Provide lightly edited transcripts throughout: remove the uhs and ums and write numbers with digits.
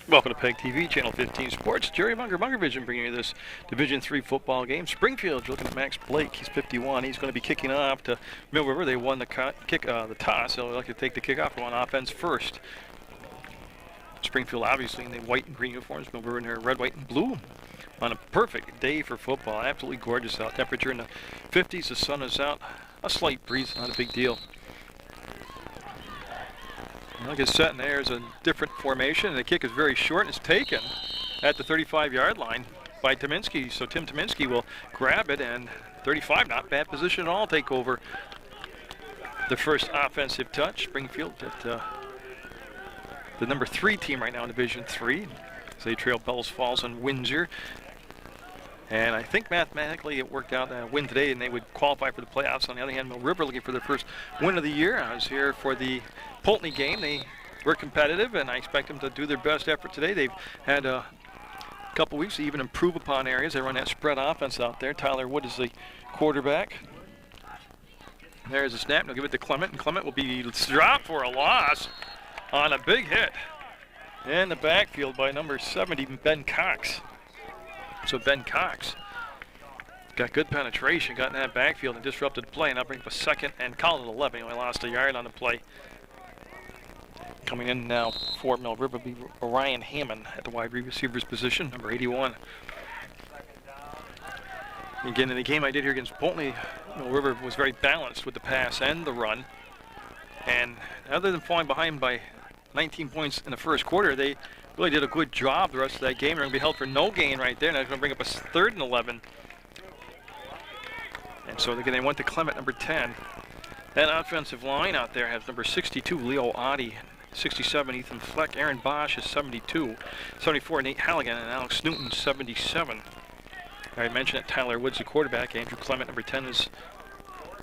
Welcome to PEGTV, Channel 15 Sports. Jerry Munger, Munger Vision, bringing you this Division III football game. Springfield, looking at Max Blake. He's 51. He's going to be kicking off to Mill River. They won the toss. They'll like to take the kickoff on offense first. Springfield, obviously, in the white and green uniforms. Mill River in their red, white, and blue. On a perfect day for football. Absolutely gorgeous out. Temperature in the 50s. The sun is out. A slight breeze, not a big deal. Look at set, and there's a different formation. The kick is very short, and it's taken at the 35-yard line by Tominski. So Tim Tominski will grab it, and 35, not bad position at all, take over the first offensive touch. Springfield at the number 3 team right now in Division III. So they trail Bells Falls and Windsor. And I think mathematically it worked out a win today, and they would qualify for the playoffs. On the other hand, Mill River looking for their first win of the year. I was here for the Pulteney game. They were competitive, and I expect them to do their best effort today. They've had a couple weeks to even improve upon areas. They run that spread offense out there. Tyler Wood is the quarterback. There's a snap. They'll give it to Clement, and Clement will be dropped for a loss on a big hit in the backfield by number 70, Ben Cox. So Ben Cox got good penetration, got in that backfield and disrupted the play, and that'll bring up a second and call it 11. He only lost a yard on the play. Coming in now for Mill River will be Ryan Hammond at the wide receiver's position, number 81. Again, in the game I did here against Pulteney, Mill River was very balanced with the pass and the run. And other than falling behind by 19 points in the first quarter, they really did a good job the rest of that game. They're going to be held for no gain right there. Now they're going to bring up a 3rd and 11. And so again, they went to Clement, number 10. That offensive line out there has number 62, Leo Oddie, 67, Ethan Fleck. Aaron Bosch is 72. 74, Nate Halligan, and Alex Newton, 77. I mentioned that Tyler Woods, the quarterback. Andrew Clement, number 10, is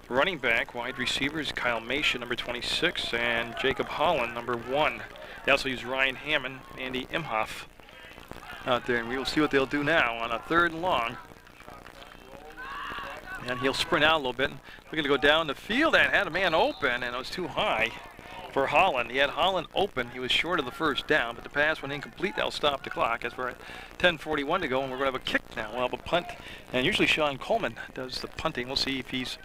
running back. Wide receivers, Kyle Mason, number 26, and Jacob Holland, number 1. They also use Ryan Hammond, Andy Imhoff out there, and we will see what they'll do now on a 3rd and long. And he'll sprint out a little bit. We're going to go down the field and had a man open, and it was too high for Holland. He had Holland open. He was short of the first down, but the pass went incomplete. That'll stop the clock as we're at 10:41 to go, and we're going to have a kick now. We'll have a punt, and usually Sean Coleman does the punting. We'll see if he's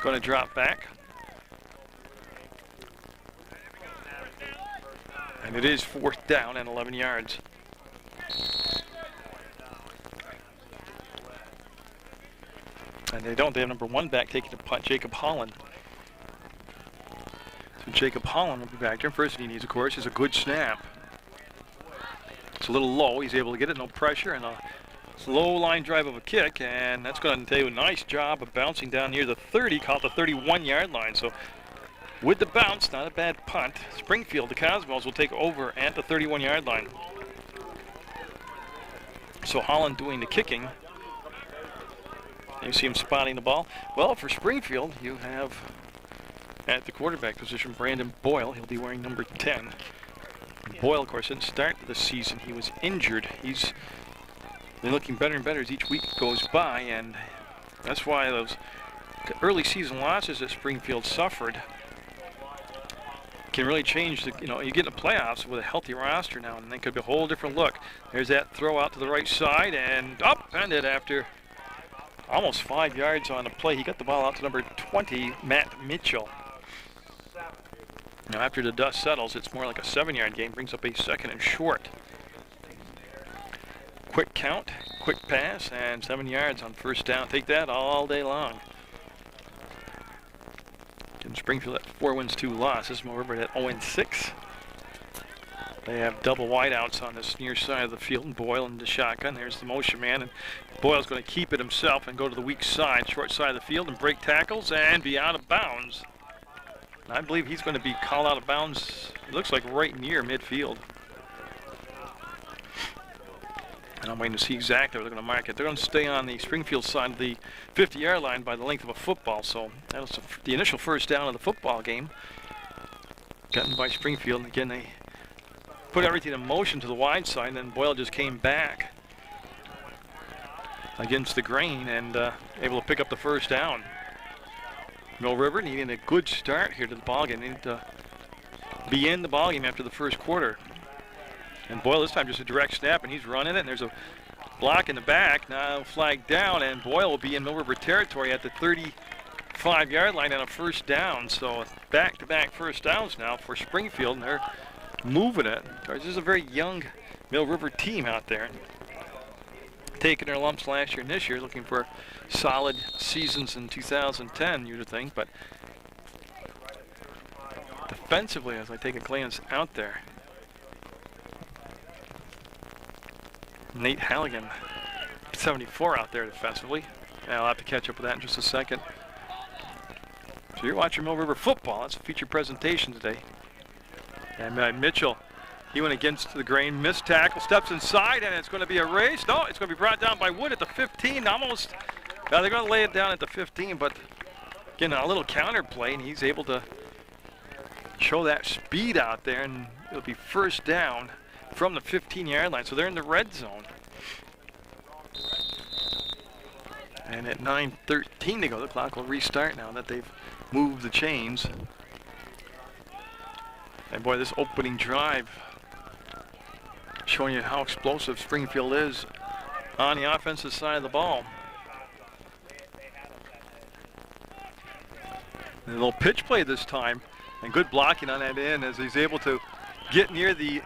going to drop back. And it is 4th down and 11 yards. And they have number 1 back taking the punt, Jacob Holland. So Jacob Holland will be back there. First thing he needs, of course, is a good snap. It's a little low. He's able to get it, no pressure, and a slow line drive of a kick, and that's going to do a nice job of bouncing down near the 30, caught the 31-yard line. So with the bounce, not a bad punt. Springfield, the Cosmos, will take over at the 31-yard line. So Holland doing the kicking. You see him spotting the ball. Well, for Springfield, you have at the quarterback position Brandon Boyle. He'll be wearing number 10. Boyle, of course, didn't start the season. He was injured. He's been looking better and better as each week goes by, and that's why those early season losses that Springfield suffered can really change the, you get in the playoffs with a healthy roster now, and they could be a whole different look. There's that throw out to the right side, and upended after almost 5 yards on the play. He got the ball out to number 20, Matt Mitchell. Now after the dust settles, it's more like a 7-yard game, brings up a 2nd and short. Quick count, quick pass, and 7 yards on 1st down. Take that all day long. In Springfield at 4 wins, 2 losses. Mill River at 0-6. They have double wideouts on this near side of the field, and Boyle in the shotgun. There's the motion man, and Boyle's going to keep it himself and go to the weak side, short side of the field, and break tackles and be out of bounds. I believe he's going to be called out of bounds, it looks like right near midfield. And I'm waiting to see exactly where they're going to mark it. They're going to stay on the Springfield side of the 50-yard line by the length of a football. So that was the initial 1st down of the football game. Gotten by Springfield. And again, they put everything in motion to the wide side, and then Boyle just came back against the grain and able to pick up the 1st down. Mill River needing a good start here to the ballgame. They need to be in the ballgame after the first quarter. And Boyle this time just a direct snap, and he's running it, and there's a block in the back. Now flag down, and Boyle will be in Mill River territory at the 35-yard line on a first down. So back-to-back first downs now for Springfield, and they're moving it. This is a very young Mill River team out there, taking their lumps last year and this year, looking for solid seasons in 2010, you'd think. But defensively, as I take a glance out there, Nate Halligan, 74 out there defensively. And I'll have to catch up with that in just a second. So you're watching Mill River football. That's a featured presentation today. And Mitchell, he went against the grain, missed tackle, steps inside, and it's going to be a race. No, it's going to be brought down by Wood at the 15, almost. Now they're going to lay it down at the 15, but again, a little counter play, and he's able to show that speed out there, and it'll be first down from the 15-yard line. So they're in the red zone. And at 9:13 to go, the clock will restart now that they've moved the chains. And boy, this opening drive showing you how explosive Springfield is on the offensive side of the ball. And a little pitch play this time, and good blocking on that end as he's able to get near the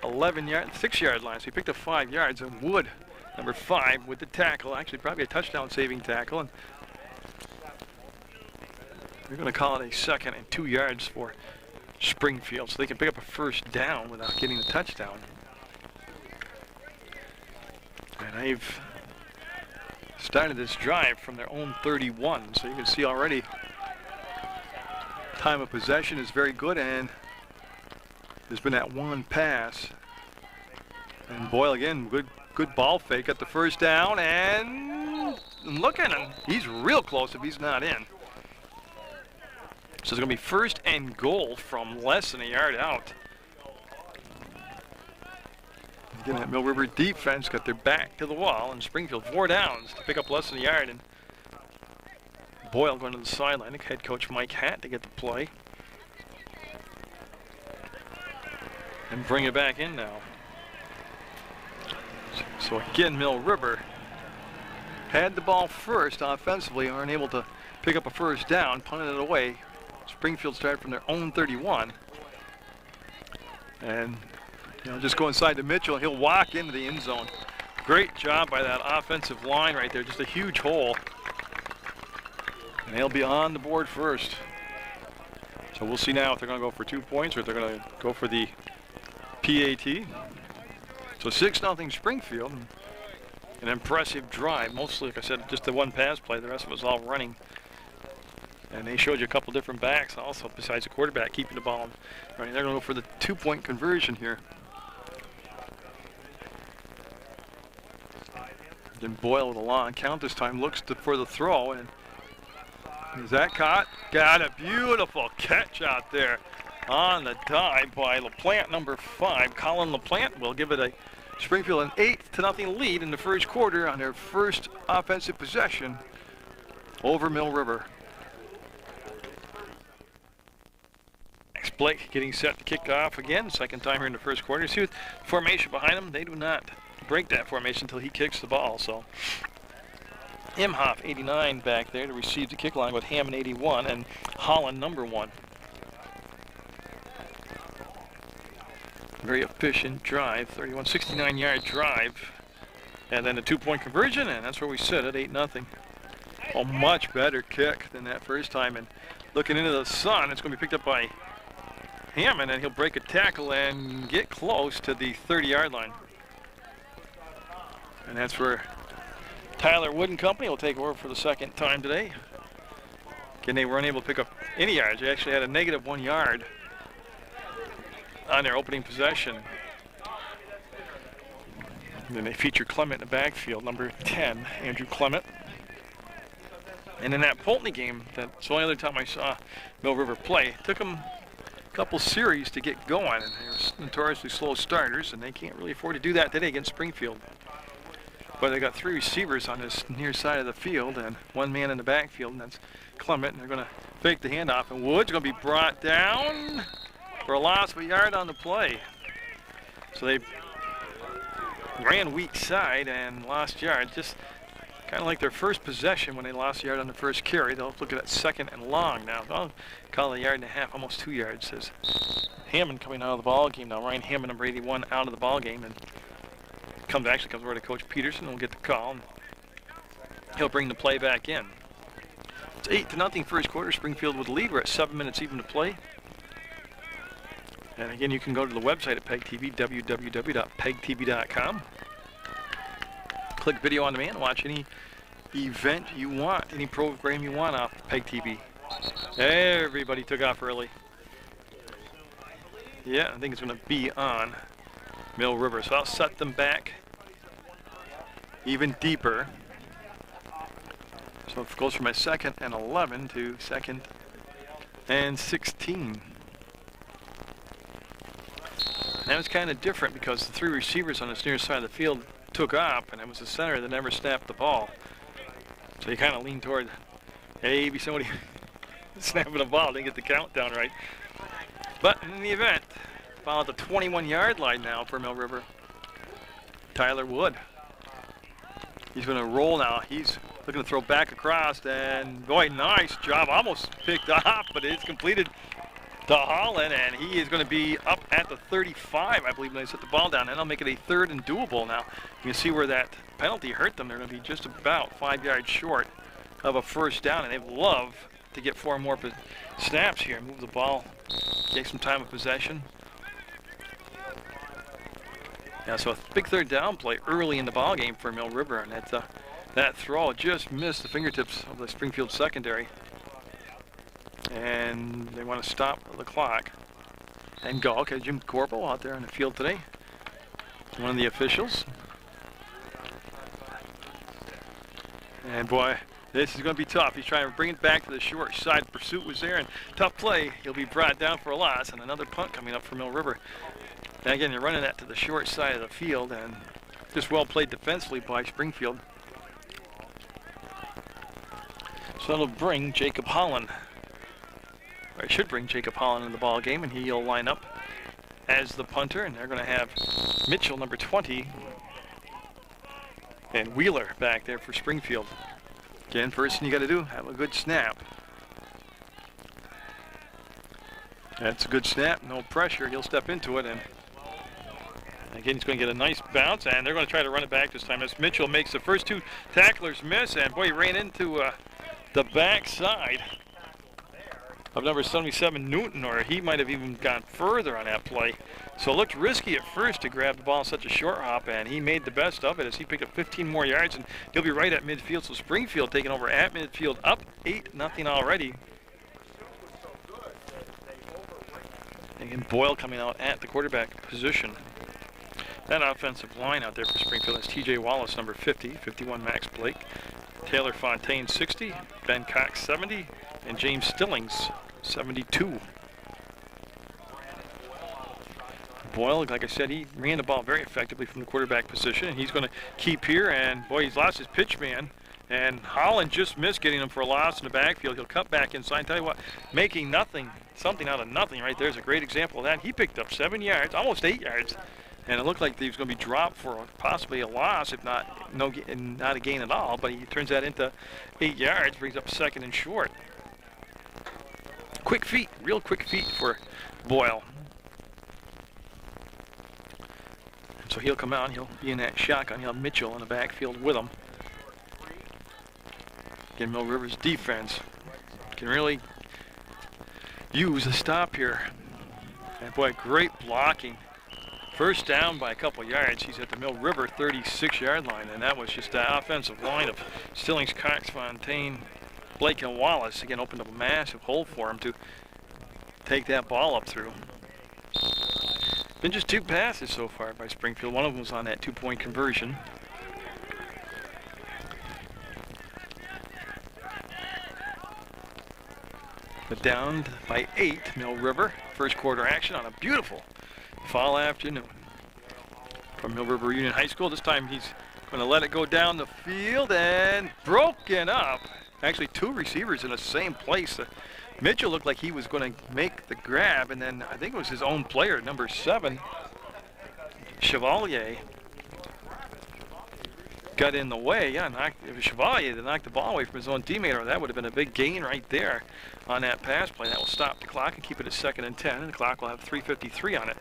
6-yard line. So he picked up 5 yards, and Wood, number 5, with the tackle, actually probably a touchdown saving tackle. And they're going to call it a 2nd and 2 yards for Springfield, so they can pick up a first down without getting the touchdown. And they've started this drive from their own 31, so you can see already time of possession is very good, and there's been that one pass. And Boyle again, good ball fake at the first down, and look at him, he's real close if he's not in. So it's going to be first and goal from less than a yard out. Again, that Mill River defense got their back to the wall, and Springfield 4 downs to pick up less than a yard. And Boyle going to the sideline. I think head coach Mike Hatt to get the play. And bring it back in now. So again, Mill River had the ball first offensively, aren't able to pick up a first down, punted it away. Springfield started from their own 31. And, just go inside to Mitchell. He'll walk into the end zone. Great job by that offensive line right there. Just a huge hole. And they'll be on the board first. So we'll see now if they're going to go for 2 points or if they're going to go for the PAT. So 6-0 Springfield. An impressive drive. Mostly, like I said, just the one pass play. The rest of it was all running. And they showed you a couple different backs also besides the quarterback keeping the ball running. They're going to go for the 2-point conversion here. Then Boyle with a long count this time looks for the throw, and is that caught? Got a beautiful catch out there on the dive by LaPlante, number 5. Colin LaPlante will give it a Springfield an 8-0 lead in the first quarter on their first offensive possession over Mill River. Blake getting set to kick off again, second time here in the first quarter. See with formation behind him, they do not break that formation until he kicks the ball. So Imhoff, 89, back there to receive the kick line with Hammond, 81, and Holland, number 1. Very efficient drive, 69-yard drive, and then a 2-point conversion, and that's where we sit at 8-0. A much better kick than that first time, and looking into the sun, it's going to be picked up by Hammond, and he'll break a tackle and get close to the 30-yard line. And that's where Tyler Wood and company will take over for the second time today. Again, they were unable to pick up any yards. They actually had a -1 yard on their opening possession. And then they feature Clement in the backfield, number 10, Andrew Clement. And in that Pulteney game, that's the only other time I saw Mill River play. It took them couple series to get going, and they're notoriously slow starters, and they can't really afford to do that today against Springfield. But they got 3 receivers on this near side of the field and 1 man in the backfield, and that's Clement, and they're going to fake the handoff, and Wood's going to be brought down for a loss of a yard on the play. So they ran weak side and lost yard, just kind of like their first possession when they lost a yard on the first carry. They'll look at that second and long now. I'll call it a yard and a half, almost 2 yards, says Hammond coming out of the ball game now. Ryan Hammond, number 81, out of the ball game, and actually comes over to Coach Peterson. We'll get the call, and he'll bring the play back in. It's 8-0 first quarter. Springfield with the lead. We're at 7 minutes even to play. And again, you can go to the website at PEGTV, www.pegtv.com. Click video on demand, watch any event you want, any program you want off PEGTV. Everybody took off early. Yeah, I think it's going to be on Mill River, so I'll set them back even deeper. So it goes from my 2nd and 11 to 2nd and 16. That was kind of different because the 3 receivers on this near side of the field took off, and it was the center that never snapped the ball. So you kind of lean toward, hey, maybe somebody snapping the ball, didn't get the countdown right. But in the event, ball at the 21-yard line now for Mill River. Tyler Wood. He's going to roll now. He's looking to throw back across, and boy, nice job. Almost picked off, but it's completed to Holland, and he is going to be up at the 35, I believe, when they set the ball down, and I'll make it a 3rd and doable now. You can see where that penalty hurt them. They're going to be just about 5 yards short of a first down, and they love to get 4 more snaps here, move the ball, take some time of possession. Yeah, so a big 3rd down play early in the ball game for Mill River, and that throw just missed the fingertips of the Springfield secondary. And they want to stop the clock and go. Okay, Jim Corporal out there on the field today, one of the officials. And boy, this is going to be tough. He's trying to bring it back to the short side. Pursuit was there, and tough play. He'll be brought down for a loss, and another punt coming up for Mill River. And again, you're running that to the short side of the field, and just well played defensively by Springfield. So that'll bring Jacob Holland. Or it should bring Jacob Holland in the ball game, and he'll line up as the punter, and they're going to have Mitchell, number 20, and Wheeler back there for Springfield. Again, first thing you got to do, have a good snap. That's a good snap, no pressure. He'll step into it, and again, he's going to get a nice bounce, and they're going to try to run it back this time as Mitchell makes the first 2 tacklers miss, and boy, he ran into the backside of number 77, Newton, or he might have even gone further on that play. So it looked risky at first to grab the ball in such a short hop, and he made the best of it as he picked up 15 more yards, and he'll be right at midfield. So Springfield taking over at midfield, up 8-0 already. And Boyle coming out at the quarterback position. That offensive line out there for Springfield is T.J. Wallace, number 50, 51 Max Blake, Taylor Fontaine, 60, Ben Cox, 70, and James Stillings, 72. Boyle, like I said, he ran the ball very effectively from the quarterback position, and he's going to keep here, and boy, he's lost his pitch man, and Holland just missed getting him for a loss in the backfield. He'll cut back inside. Tell you what, making something out of nothing right there is a great example of that. He picked up 7 yards, almost 8 yards, and it looked like he was going to be dropped for possibly a loss, if not not a gain at all, but he turns that into 8 yards, brings up 2nd and short. Quick feet, real quick feet for Boyle. So he'll come out, he'll be in that shotgun. He'll have Mitchell in the backfield with him. Again, Mill River's defense can really use a stop here. And boy, great blocking. First down by a couple yards. He's at the Mill River 36-yard line, and that was just the offensive line of Stillings, Cox, Fontaine, Blake, and Wallace. Again, opened up a massive hole for him to take that ball up through. Been just 2 passes so far by Springfield. One of them was on that 2-point conversion. But down by 8, Mill River. First quarter action on a beautiful fall afternoon from Mill River Union High School. This time he's going to let it go down the field and broken up. Actually, 2 receivers in the same place. Mitchell looked like he was going to make the grab, and then I think it was his own player, number 7, Chevalier got in the way. Yeah, it was Chevalier that knocked the ball away from his own teammate, or that would have been a big gain right there on that pass play. That will stop the clock and keep it at 2nd and 10, and the clock will have 3:53 on it.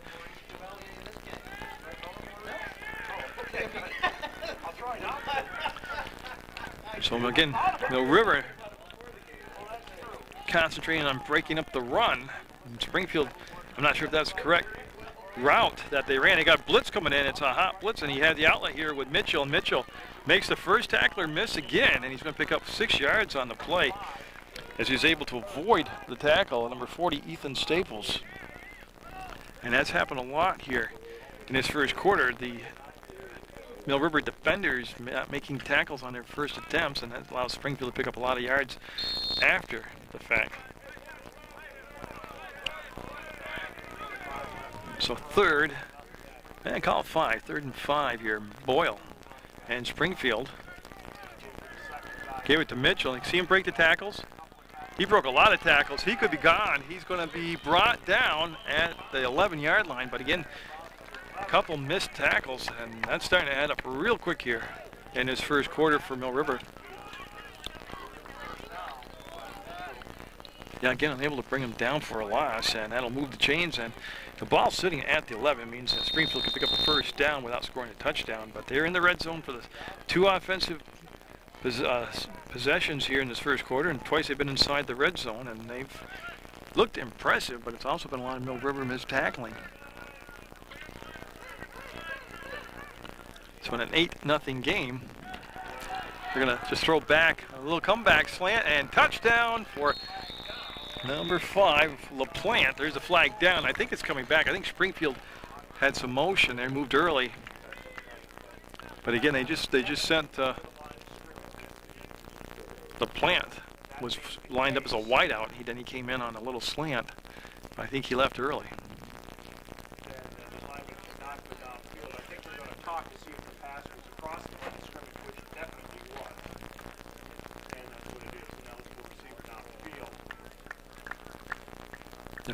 So again, Mill River concentrating on breaking up the run. And Springfield, I'm not sure if that's the correct route that they ran. They got blitz coming in. It's a hot blitz, and he had the outlet here with Mitchell. And Mitchell makes the first tackler miss again, and he's going to pick up 6 yards on the play as he's able to avoid the tackle, number 40, Ethan Staples. And that's happened a lot here in this first quarter. The Mill River defenders making tackles on their first attempts, and that allows Springfield to pick up a lot of yards after the fact. So third, and call it 5, 3rd and 5 here. Boyle and Springfield gave it to Mitchell. You see him break the tackles? He broke a lot of tackles. He could be gone. He's going to be brought down at the 11-yard line, but again, a couple missed tackles, and that's starting to add up real quick here in this first quarter for Mill River. Yeah, again, unable to bring him down for a loss, and that'll move the chains. And the ball sitting at the 11 means that Springfield can pick up a first down without scoring a touchdown. But they're in the red zone for the 2 offensive possessions here in this first quarter, and twice they've been inside the red zone, and they've looked impressive, but it's also been a lot of Mill River missed tackling. So in an 8-0 game, they're going to just throw back a little comeback slant, and touchdown for number 5, LaPlante. There's a flag down. I think it's coming back. I think Springfield had some motion there, moved early. But again, they just sent LaPlante was lined up as a wideout. Then he came in on a little slant. I think he left early.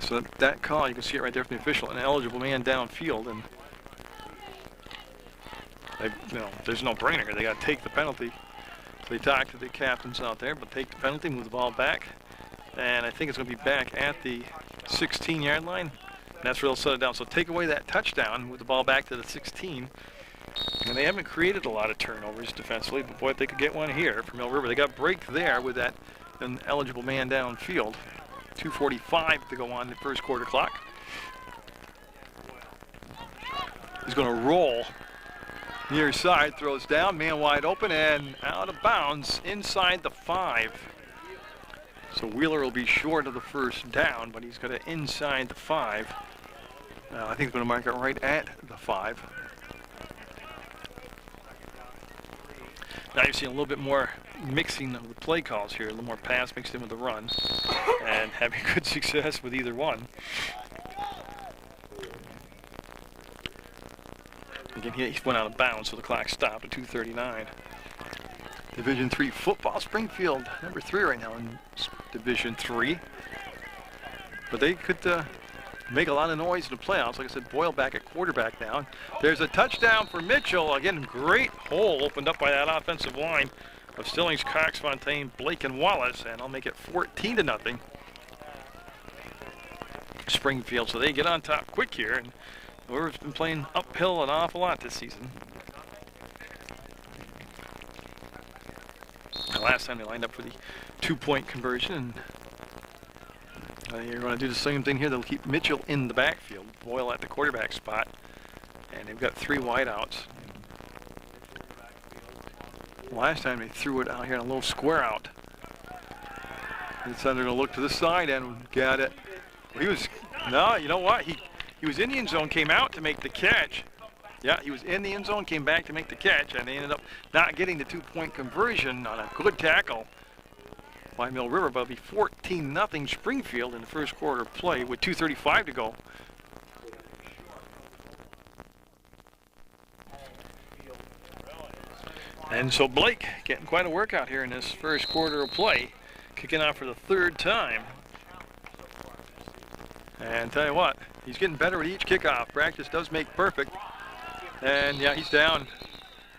So that call, you can see it right there from the official, an eligible man downfield, and there's no brainer here. They got to take the penalty. So they talk to the captains out there, but take the penalty, move the ball back, and I think it's going to be back at the 16-yard line. And that's where they'll set it down. So take away that touchdown, move the ball back to the 16. And they haven't created a lot of turnovers defensively, but boy, if they could get one here from Mill River. They got break there with that an eligible man downfield. 2:45 to go on the first quarter clock. He's going to roll near side, throws down, man wide open, and out of bounds inside the 5. So Wheeler will be short of the first down, but he's going to inside the 5. I think he's going to mark it right at the 5. Now you're seeing a little bit more mixing of the play calls here, a little more pass mixed in with the run, and having good success with either one. Again, he went out of bounds, so the clock stopped at 2:39. Division III football, Springfield, number 3 right now in Division III. But they could make a lot of noise in the playoffs. Like I said, Boyle back at quarterback now. There's a touchdown for Mitchell. Again, great hole opened up by that offensive line of Stillings, Cox, Fontaine, Blake, and Wallace, and I'll make it 14-0. Springfield, so they get on top quick here, and River's been playing uphill an awful lot this season. Last time they lined up for the 2-point conversion, and you're going to do the same thing here. They'll keep Mitchell in the backfield, Boyle at the quarterback spot, and they've got 3 wideouts. Last time they threw it out here in a little square out. They're going to look to the side and got it. He was, no, you know what? He was in the end zone, came out to make the catch. Yeah, he was in the end zone, came back to make the catch, and they ended up not getting the 2-point conversion on a good tackle by Mill River. But it'll be 14-0 Springfield in the first quarter play with 2:35 to go. And so Blake getting quite a workout here in this first quarter of play, kicking off for the 3rd time. And tell you what, he's getting better with each kickoff. Practice does make perfect. And yeah, he's down.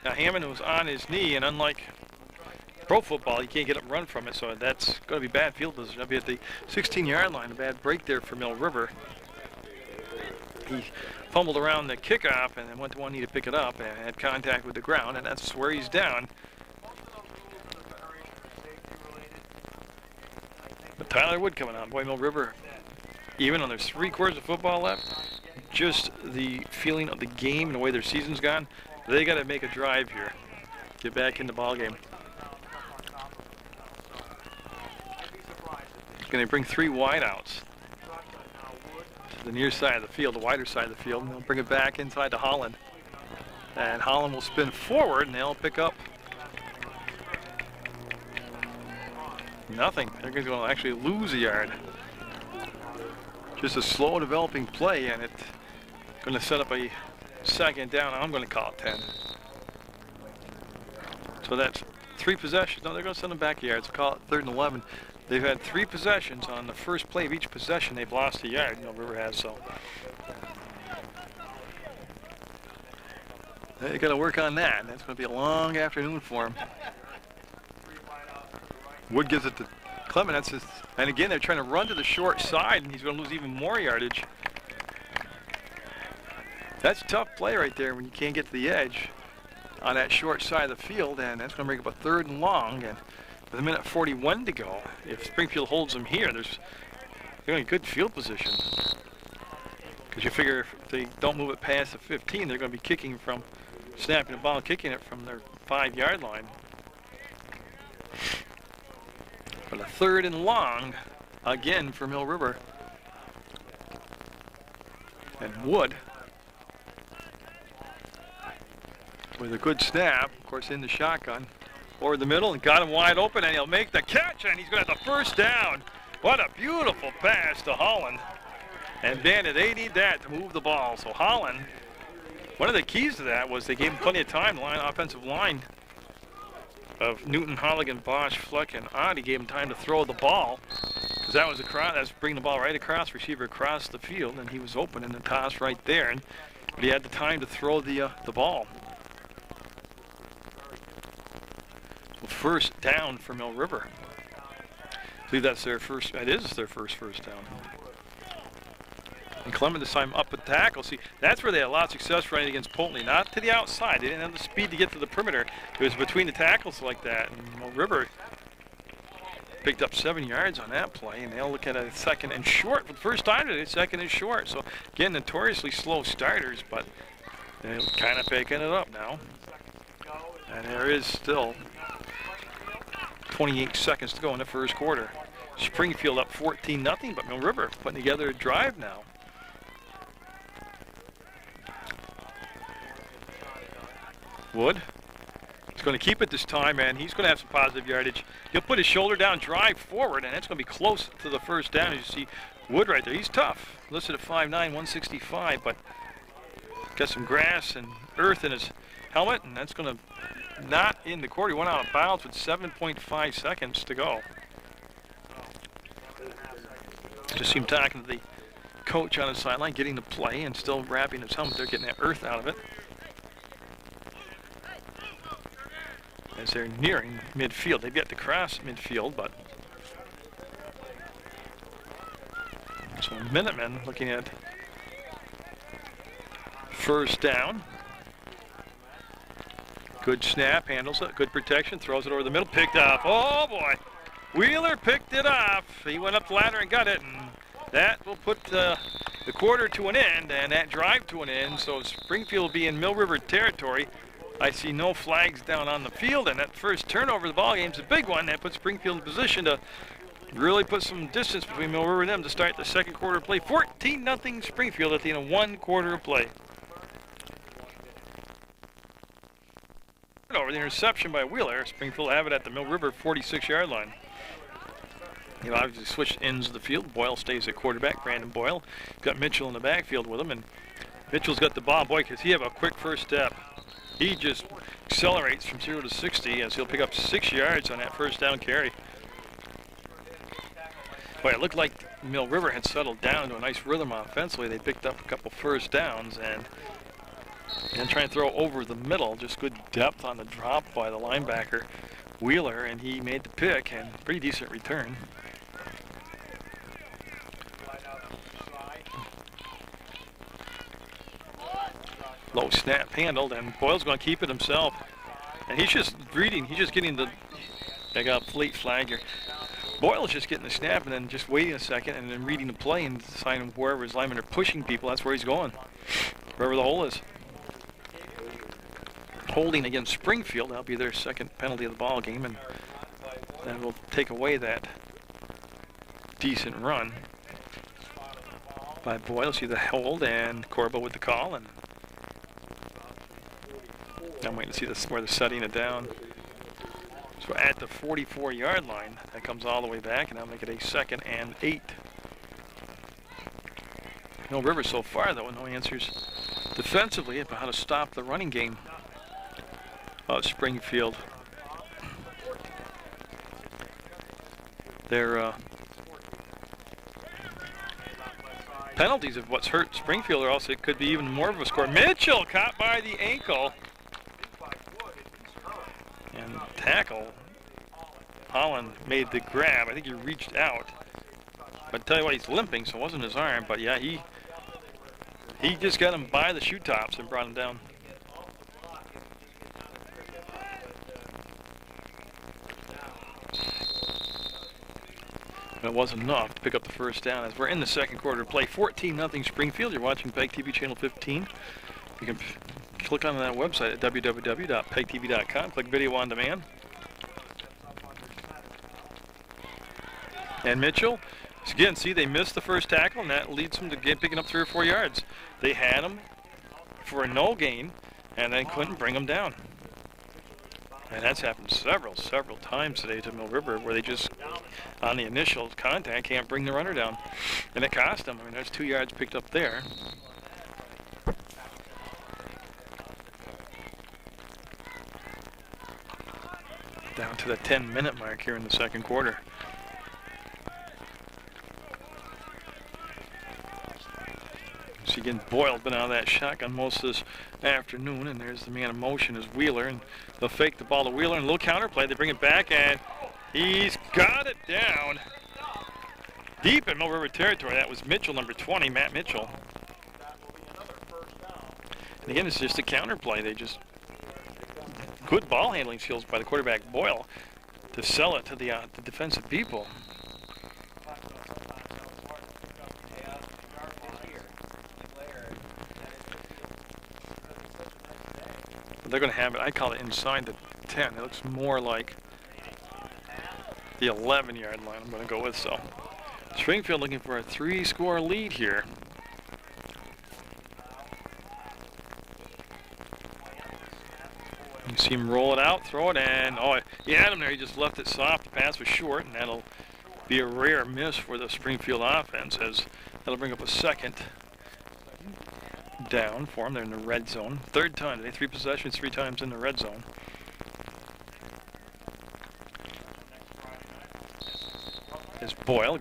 Now Hammond was on his knee, and unlike pro football, you can't get up and run from it, so that's going to be bad field position. That'll be at the 16-yard line. A bad break there for Mill River. He fumbled around the kickoff and then went to one knee to pick it up and had contact with the ground, and that's where he's down. But Tyler Wood coming out. Boy, Mill River, even on their 3 quarters of football left, just the feeling of the game and the way their season's gone, they got to make a drive here, get back in the ball game. Going to bring 3 wideouts to the near side of the field, the wider side of the field, and they'll bring it back inside to Holland. And Holland will spin forward, and they'll pick up nothing. They're going to actually lose a yard. Just a slow developing play, and it's going to set up a second down. I'm going to call it 10. So that's 3 possessions. No, they're going to send them back a yard. So call it 3rd and 11. They've had 3 possessions. On the first play of each possession, they've lost a yard. Mill River has, so they got to work on that. That's going to be a long afternoon for them. Wood gives it to Clement. And again, they're trying to run to the short side, and he's going to lose even more yardage. That's a tough play right there when you can't get to the edge on that short side of the field, and that's going to bring up a 3rd and long. And with 1:41 to go, if Springfield holds them here, they're in good field position. Because you figure if they don't move it past the 15, they're going to be kicking from, snapping the ball, kicking it from their 5-yard line. But a 3rd and long again for Mill River. And Wood with a good snap, of course, in the shotgun. Over the middle and got him wide open, and he'll make the catch, and he's going to have the 1st down. What a beautiful pass to Holland. And Bandit, they need that to move the ball. So Holland, one of the keys to that was they gave him plenty of time. The offensive line of Newton, Holligan, Bosch, Fleck, and Oddie gave him time to throw the ball. Because that was bringing the ball right across, receiver across the field, and he was open in the toss right there. But he had the time to throw the ball. 1st down for Mill River. I believe that's their first. That is their first down. And Clement this time up at tackle. See, that's where they had a lot of success running against Polteny. Not to the outside. They didn't have the speed to get to the perimeter. It was between the tackles like that. And Mill River picked up 7 yards on that play, and they'll look at a 2nd and short for the first time today. 2nd and short. So again, notoriously slow starters, but they're kind of picking it up now. And there is still 28 seconds to go in the 1st quarter. Springfield up 14-0, but Mill River putting together a drive now. Wood. He's going to keep it this time, and he's going to have some positive yardage. He'll put his shoulder down, drive forward, and it's going to be close to the 1st down. As you see Wood right there. He's tough. Listed at 5'9", 165, but got some grass and earth in his helmet, and that's going to not in the quarter. He went out of bounds with 7.5 seconds to go. Just see him talking to the coach on the sideline, getting the play and still wrapping his helmet. They're getting that earth out of it. As they're nearing midfield. They've got to cross midfield, but so Minutemen looking at 1st down. Good snap, handles it, good protection, throws it over the middle, picked off. Oh boy, Wheeler picked it off. He went up the ladder and got it, and that will put the quarter to an end and that drive to an end. So Springfield will be in Mill River territory. I see no flags down on the field, and that 1st turnover of the ball game is a big one. That puts Springfield in position to really put some distance between Mill River and them to start the 2nd quarter of play. 14-0 Springfield at the end of 1 quarter of play. Over the interception by Wheeler. Springfield have it at the Mill River 46-yard line. He'll obviously switch ends of the field. Boyle stays at quarterback. Brandon Boyle. Got Mitchell in the backfield with him, and Mitchell's got the ball. Boy, because he have a quick 1st step. He just accelerates from 0 to 60 as he'll pick up 6 yards on that 1st down carry. Boy, it looked like Mill River had settled down to a nice rhythm offensively. They picked up a couple 1st downs, and And trying to throw over the middle, just good depth on the drop by the linebacker Wheeler, and he made the pick and pretty decent return. Low snap handled, and Boyle's going to keep it himself. And he's just reading, he's just getting the, I got a late flag here. Boyle's just getting the snap and then just waiting a second and then reading the play and deciding wherever his linemen are pushing people, that's where he's going, wherever the hole is. Holding against Springfield, that'll be their second penalty of the ball game, and that will take away that decent run by Boyle. See the hold, and Corbo with the call, and I'm waiting to see where they're setting it down. So at the 44-yard line, that comes all the way back, and that'll make it a 2nd and 8. No River so far, though, no answers defensively about how to stop the running game of Springfield. Their penalties of what's hurt Springfield are also, it could be even more of a score. Mitchell caught by the ankle. And tackle. Holland made the grab. I think he reached out. But I tell you what, he's limping, so it wasn't his arm. But yeah, he just got him by the shoe tops and brought him down. It wasn't enough to pick up the first down as we're in the second quarter. Play 14-0 Springfield. You're watching PEGTV channel 15. You can click on that website at www.pegtv.com. Click video on demand. And Mitchell, again, see, they missed the first tackle, and that leads them to picking up 3 or 4 yards. They had him for a no gain, and then couldn't bring him down. And that's happened several times today to Mill River, where they just, on the initial contact, can't bring the runner down. And it cost them. I mean, there's 2 yards picked up there. Down to the 10-minute mark here in the second quarter. So again, Boyle been out of that shotgun most of this afternoon, and there's the man in motion is Wheeler, and they'll fake the ball to Wheeler, and a little counterplay. They bring it back, and he's got it down deep in Mill River territory. That was Mitchell, number 20, Matt Mitchell. And again, it's just a counterplay. They just good ball handling skills by the quarterback Boyle to sell it to the defensive people. They're going to have it, I call it inside the 10. It looks more like the 11-yard line I'm going to go with. So Springfield looking for a 3-score lead here. You see him roll it out, throw it, and oh, he had him there. He just left it soft. The pass was short, and that'll be a rare miss for the Springfield offense, as that'll bring up a 2nd down for them. They're in the red zone. 3rd time today, 3 possessions, 3 times in the red zone. As Boyle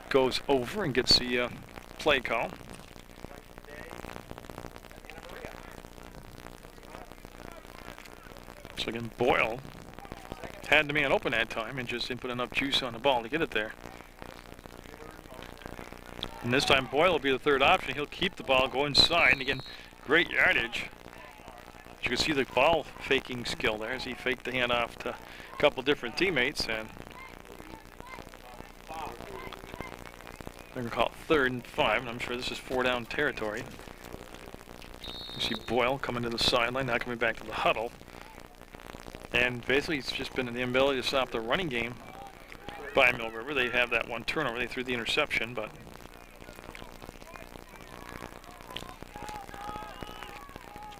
goes over and gets the play call. So again, Boyle had the man open that time and just didn't put enough juice on the ball to get it there. And this time Boyle will be the 3rd option. He'll keep the ball, go inside, and again, great yardage. You can see the ball faking skill there as he faked the handoff to a couple different teammates, and they're going to call it 3rd and 5, and I'm sure this is 4-down territory. You see Boyle coming to the sideline, now coming back to the huddle. And basically it's just been the inability to stop the running game by Mill River. They have that one turnover. They threw the interception, but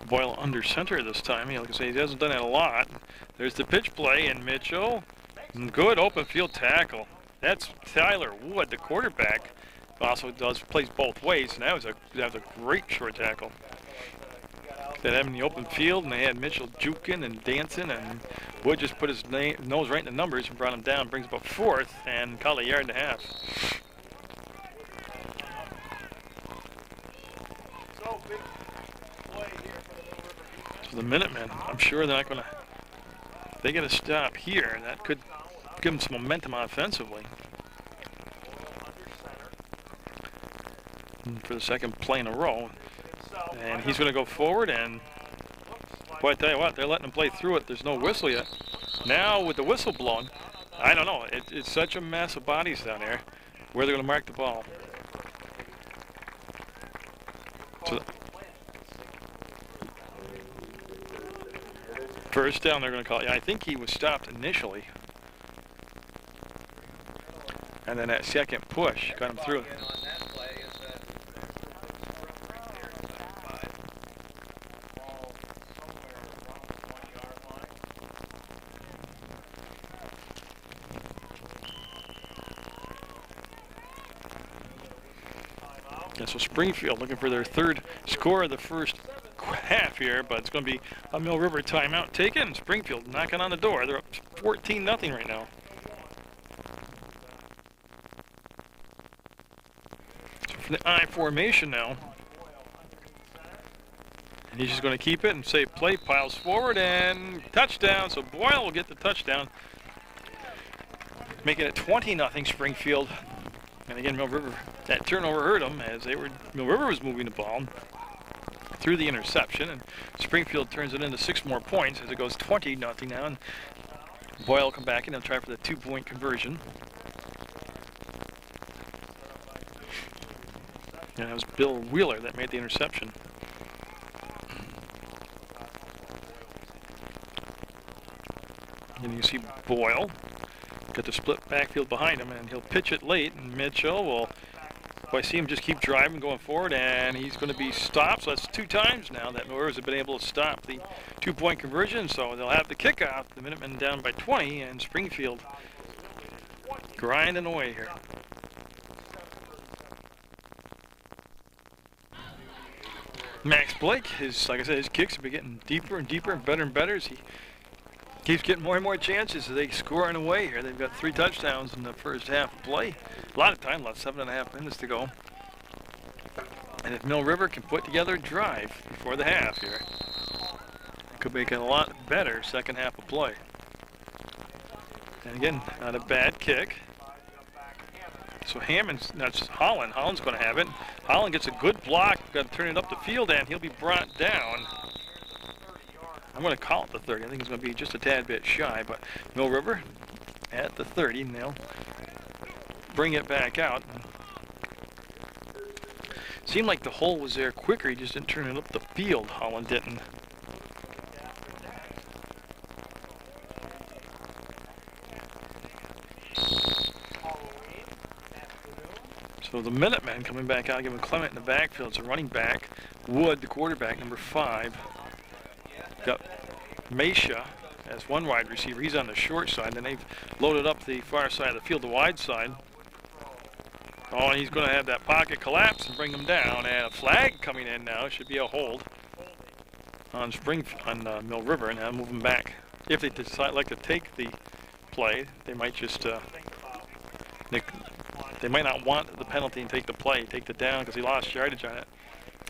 Boyle under center this time. Like I say, he hasn't done it a lot. There's the pitch play, and Mitchell, good open field tackle. That's Tyler Wood, the quarterback, also plays both ways, and that was a great short tackle. They had him in the open field, and they had Mitchell juking and dancing, and Wood just put his nose right in the numbers and brought him down. Brings about 4th and called a 1.5 yards. So the Minutemen, I'm sure they're not going to, they get a stop here. That could give them some momentum offensively. And for the second play in a row. And he's going to go forward, and boy, I tell you what, they're letting him play through it. There's no whistle yet. Now with the whistle blown, I don't know. It's such a mess of bodies down there. Where they're going to mark the ball. So first down, they're going to call it. Yeah, I think he was stopped initially. And then that second push got him through. Yeah, so Springfield looking for their third score of the first half here, but it's going to be a Mill River timeout taken. Springfield knocking on the door. They're up 14-0 right now. So for the I formation now. And he's just going to keep it and say play, piles forward, and touchdown. So Boyle will get the touchdown, making it 20-0 Springfield. And again, Mill River, that turnover hurt them as Mill River was moving the ball through the interception, and Springfield turns it into 6 more points as it goes 20-0 now. And Boyle will come back and he'll try for the 2-point conversion. And that was Bill Wheeler that made the interception. And you see Boyle got the split backfield behind him, and he'll pitch it late, and Mitchell will, I see him just keep driving, going forward, and he's going to be stopped. So that's 2 times now that Mill Rivers have been able to stop the 2-point conversion. So they'll have the kickoff, the Minutemen down by 20, and Springfield grinding away here. Max Blake, like I said, his kicks have been getting deeper and deeper and better as he keeps getting more and more chances as they scoring away here. They've got 3 touchdowns in the first half of play. A lot of time left, 7.5 minutes to go. And if Mill River can put together a drive before the half here, it could make it a lot better second half of play. And again, not a bad kick. So that's Holland. Holland's going to have it. Holland gets a good block, got to turn it up the field, and he'll be brought down. I'm going to call it the 30. I think it's going to be just a tad bit shy, but Mill River at the 30, and they'll bring it back out. Seemed like the hole was there quicker. He just didn't turn it up the field. Holland didn't. So the Minutemen coming back out, giving Clement in the backfield. It's a running back. Wood, the quarterback, number 5. Got Mesha as one wide receiver. He's on the short side. Then they've loaded up the far side of the field, the wide side. Oh, and he's going to have that pocket collapse and bring him down. And a flag coming in now. Should be a hold on Mill River. And now move him back. If they decide like to take the play, they might just they might not want the penalty and take the play, take the down because he lost yardage on it.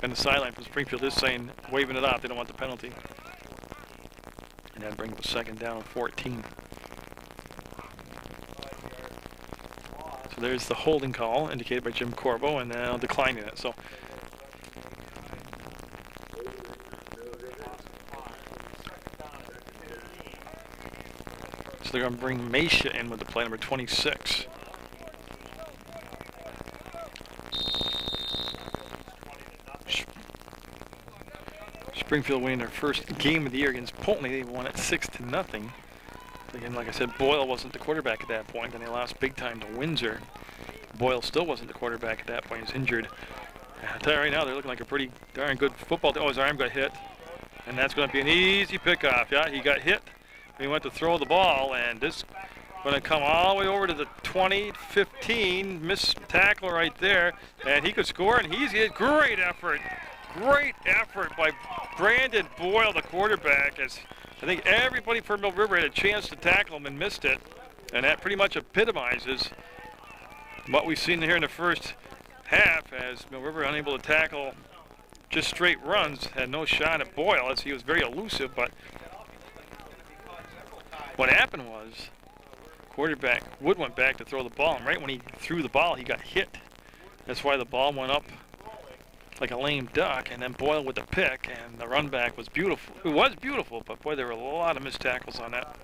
And the sideline from Springfield is saying, waving it off. They don't want the penalty. And that brings up a second down and 14. So there's the holding call indicated by Jim Corbo, and now declining it. So they're going to bring Mesha in with the play, number 26. Springfield winning their first game of the year against Poultney. They won it 6-0. Again, like I said, Boyle wasn't the quarterback at that point, and they lost big time to Windsor. Boyle still wasn't the quarterback at that point. He's injured. I tell you right now, they're looking like a pretty darn good football team. Oh, his arm got hit, and that's going to be an easy pickoff. Yeah, he got hit. He went to throw the ball, and this going to come all the way over to the 20, 15, missed tackle right there, and he could score, and he's hit. Great effort. Great effort by Brandon Boyle, the quarterback, as I think everybody from Mill River had a chance to tackle him and missed it. And that pretty much epitomizes what we've seen here in the first half, as Mill River unable to tackle just straight runs, had no shot at Boyle as he was very elusive, but what happened was quarterback Wood went back to throw the ball, and right when he threw the ball, he got hit. That's why the ball went up like a lame duck, and then Boyle with the pick, and the run back was beautiful. It was beautiful, but boy, there were a lot of missed tackles on that.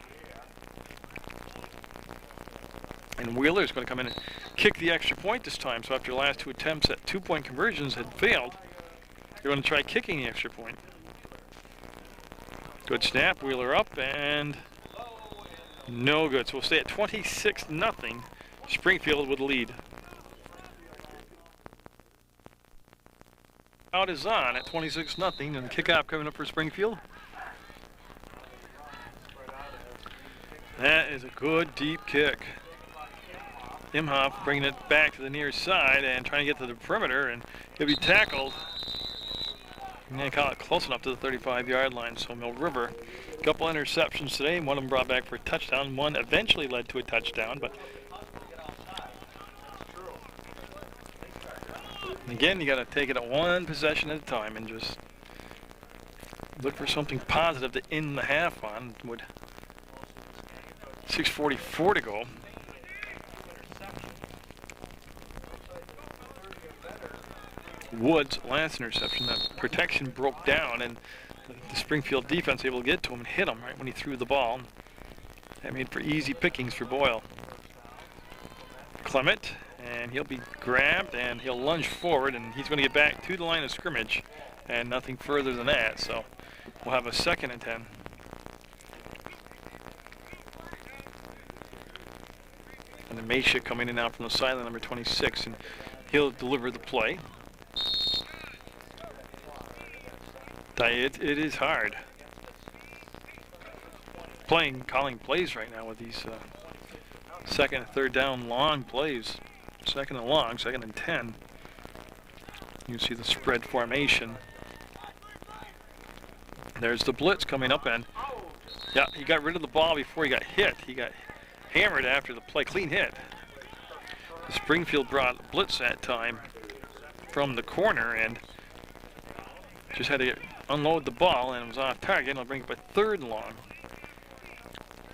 And Wheeler's going to come in and kick the extra point this time. So after the last 2 attempts at 2-point conversions had failed, they're going to try kicking the extra point. Good snap, Wheeler up, and no good. So we'll stay at 26-0. Springfield with the lead. Out is on at 26-0, and the kickoff coming up for Springfield. That is a good deep kick. Imhoff bringing it back to the near side and trying to get to the perimeter, and he'll be tackled. And they call it close enough to the 35-yard line. So Mill River, a couple interceptions today. One of them brought back for a touchdown. One eventually led to a touchdown, but again, you got to take it at one possession at a time and just look for something positive to end the half on. With 6:44 to go. Wood's last interception, that protection broke down, and the Springfield defense able to get to him and hit him right when he threw the ball. That made for easy pickings for Boyle. Clement, and he'll be grabbed, and he'll lunge forward, and he's going to get back to the line of scrimmage, and nothing further than that. So we'll have a 2nd and 10. And the Mesha coming in now from the sideline, number 26, and he'll deliver the play. It is hard calling plays right now with these 2nd and 3rd down long plays. 2nd and long, 2nd and 10. You see the spread formation. There's the blitz coming up, and yeah, he got rid of the ball before he got hit. He got hammered after the play. Clean hit. Springfield brought blitz that time from the corner and just had to unload the ball, and it was off target. And I'll bring up a 3rd and long.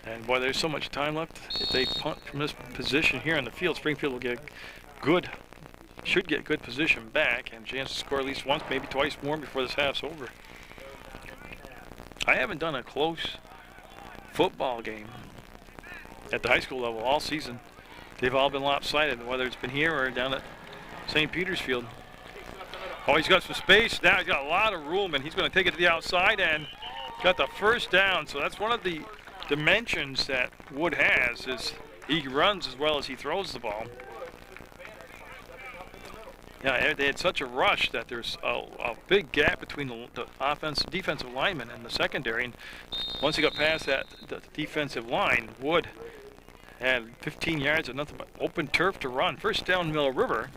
And boy, there's so much time left. If they punt from this position here on the field, Springfield will get should get good position back, and chance to score at least once, maybe twice more before this half's over. I haven't done a close football game at the high school level all season. They've all been lopsided, whether it's been here or down at St. Peter's Field. Oh, he's got some space. Now he's got a lot of room, and he's going to take it to the outside and got the 1st down. So that's one of the dimensions that Wood has, is he runs as well as he throws the ball. Yeah, they had such a rush that there's a big gap between the defensive linemen and the secondary. And once he got past the defensive line, Wood had 15 yards of nothing but open turf to run. 1st down, Mill River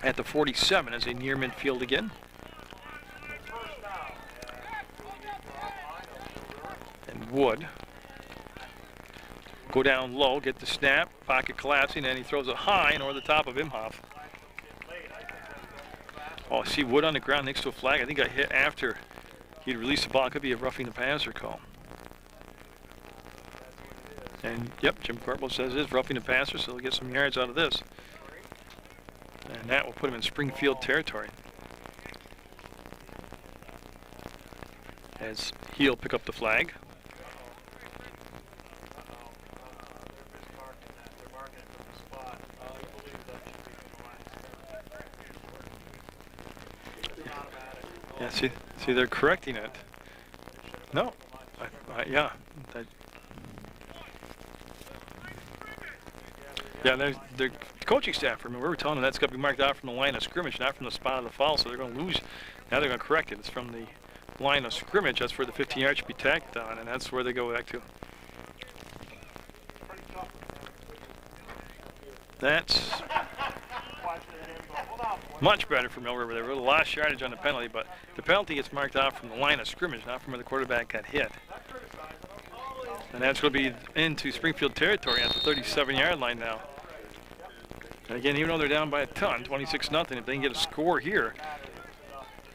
at the 47 as they near midfield again. And Wood go down low, get the snap, pocket collapsing, and he throws it high and over the top of Imhoff. Oh, see Wood on the ground next to a flag. I think got hit after he'd released the ball. It could be a roughing the passer call. And yep, Jim Corporal says it is roughing the passer, so he'll get some yards out of this. And that will put him in Springfield territory, as he'll pick up the flag. Yeah, see, they're correcting it. No, yeah. Yeah, they're coaching staff. Remember, we were telling them that's got to be marked out from the line of scrimmage, not from the spot of the foul, so they're going to lose. Now they're going to correct it. It's from the line of scrimmage. That's where the 15 yards should be tacked on, and that's where they go back to. That's much better for Mill River. They were a little lost yardage on the penalty, but the penalty gets marked out from the line of scrimmage, not from where the quarterback got hit. And that's going to be into Springfield territory at the 37-yard line now. And again, even though they're down by a ton, 26-0, if they can get a score here,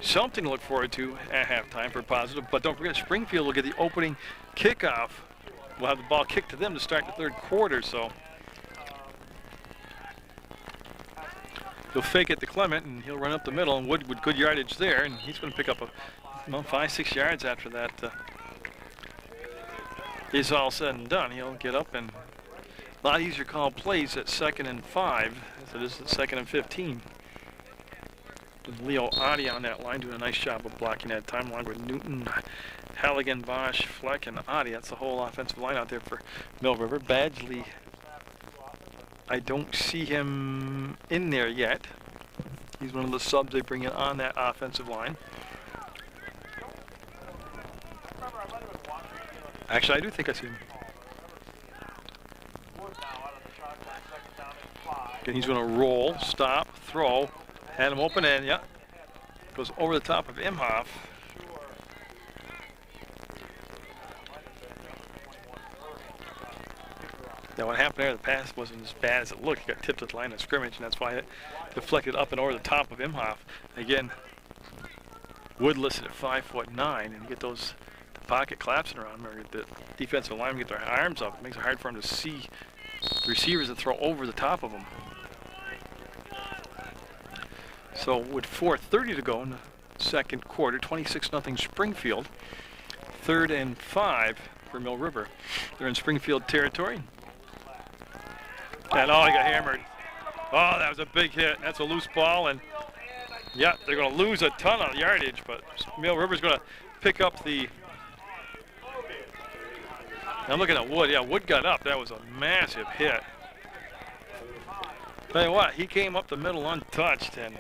something to look forward to at halftime for positive. But don't forget, Springfield will get the opening kickoff. We'll have the ball kicked to them to start the third quarter. So he'll fake it to Clement, and he'll run up the middle, and Wood with good yardage there, and he's going to pick up 5-6 yards after that. Is all said and done. He'll get up, and a lot easier call plays at 2nd and 5 as it is at 2nd and 15. And Leo Adi on that line doing a nice job of blocking that time, along with Newton, Halligan, Bosch, Fleck, and Adi. That's the whole offensive line out there for Mill River. Badgley, I don't see him in there yet. He's one of the subs they bring in on that offensive line. Actually, I do think I see him. And he's going to roll, stop, throw, had him open end, yeah. Goes over the top of Imhoff. Now what happened there, the pass wasn't as bad as it looked. He got tipped at the line of scrimmage, and that's why it deflected up and over the top of Imhoff. Again, Wood listed at 5'9", and you get those pocket collapsing around him, or the defensive linemen get their arms up. It makes it hard for him to see the receivers that throw over the top of him. So with 4:30 to go in the second quarter, 26-0 Springfield. 3rd and 5 for Mill River. They're in Springfield territory. And oh, he got hammered. Oh, that was a big hit. That's a loose ball, and yeah, they're going to lose a ton of yardage, but Mill River's going to pick up the. I'm looking at Wood. Yeah, Wood got up. That was a massive hit. Tell you what, he came up the middle untouched, and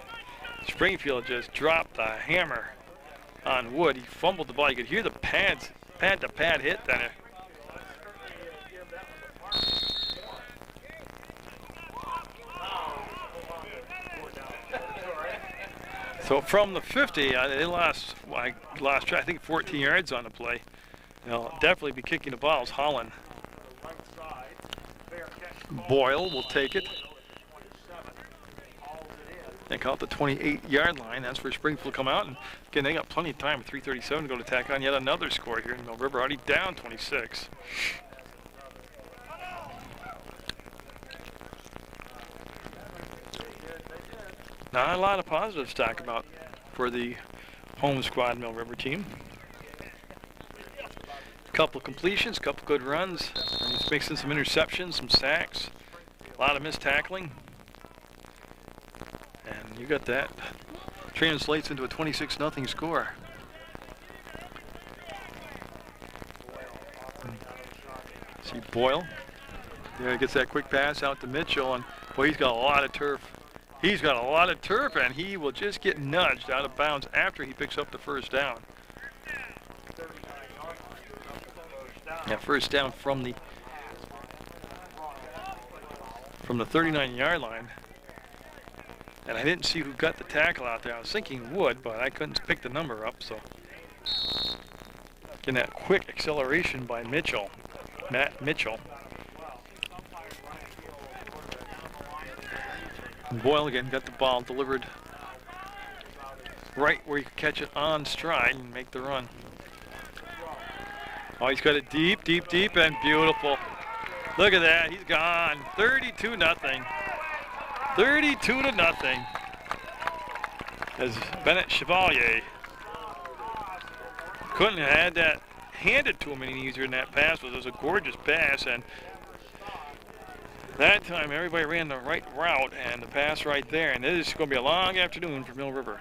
Springfield just dropped the hammer on Wood. He fumbled the ball. You could hear the pad-to-pad hit then. So from the 50, they lost. I lost track. I think 14 yards on the play. They'll definitely be kicking the balls. Holland. Boyle will take it. They call it the 28-yard line. That's where Springfield come out. And again, they got plenty of time with 3:37 to go to tack on yet another score here in Mill River, already down 26. Not a lot of positives to talk about for the home squad Mill River team. A couple completions, a couple good runs. He's mixing some interceptions, some sacks, a lot of missed tackling. And you got that. Translates into a 26-0 score. See Boyle. There, gets that quick pass out to Mitchell, and boy, he's got a lot of turf. He's got a lot of turf, and he will just get nudged out of bounds after he picks up the first down. Yeah, first down from the 39-yard line. And I didn't see who got the tackle out there. I was thinking Wood, but I couldn't pick the number up. So, getting that quick acceleration by Mitchell, Matt Mitchell. And Boyle again got the ball delivered right where you could catch it on stride and make the run. Oh, he's got it deep, deep, deep, and beautiful. Look at that, he's gone. 32-0. 32-0. As Bennett Chevalier couldn't have had that handed to him any easier than that pass was. It was a gorgeous pass, and that time everybody ran the right route and the pass right there, and it is going to be a long afternoon for Mill River.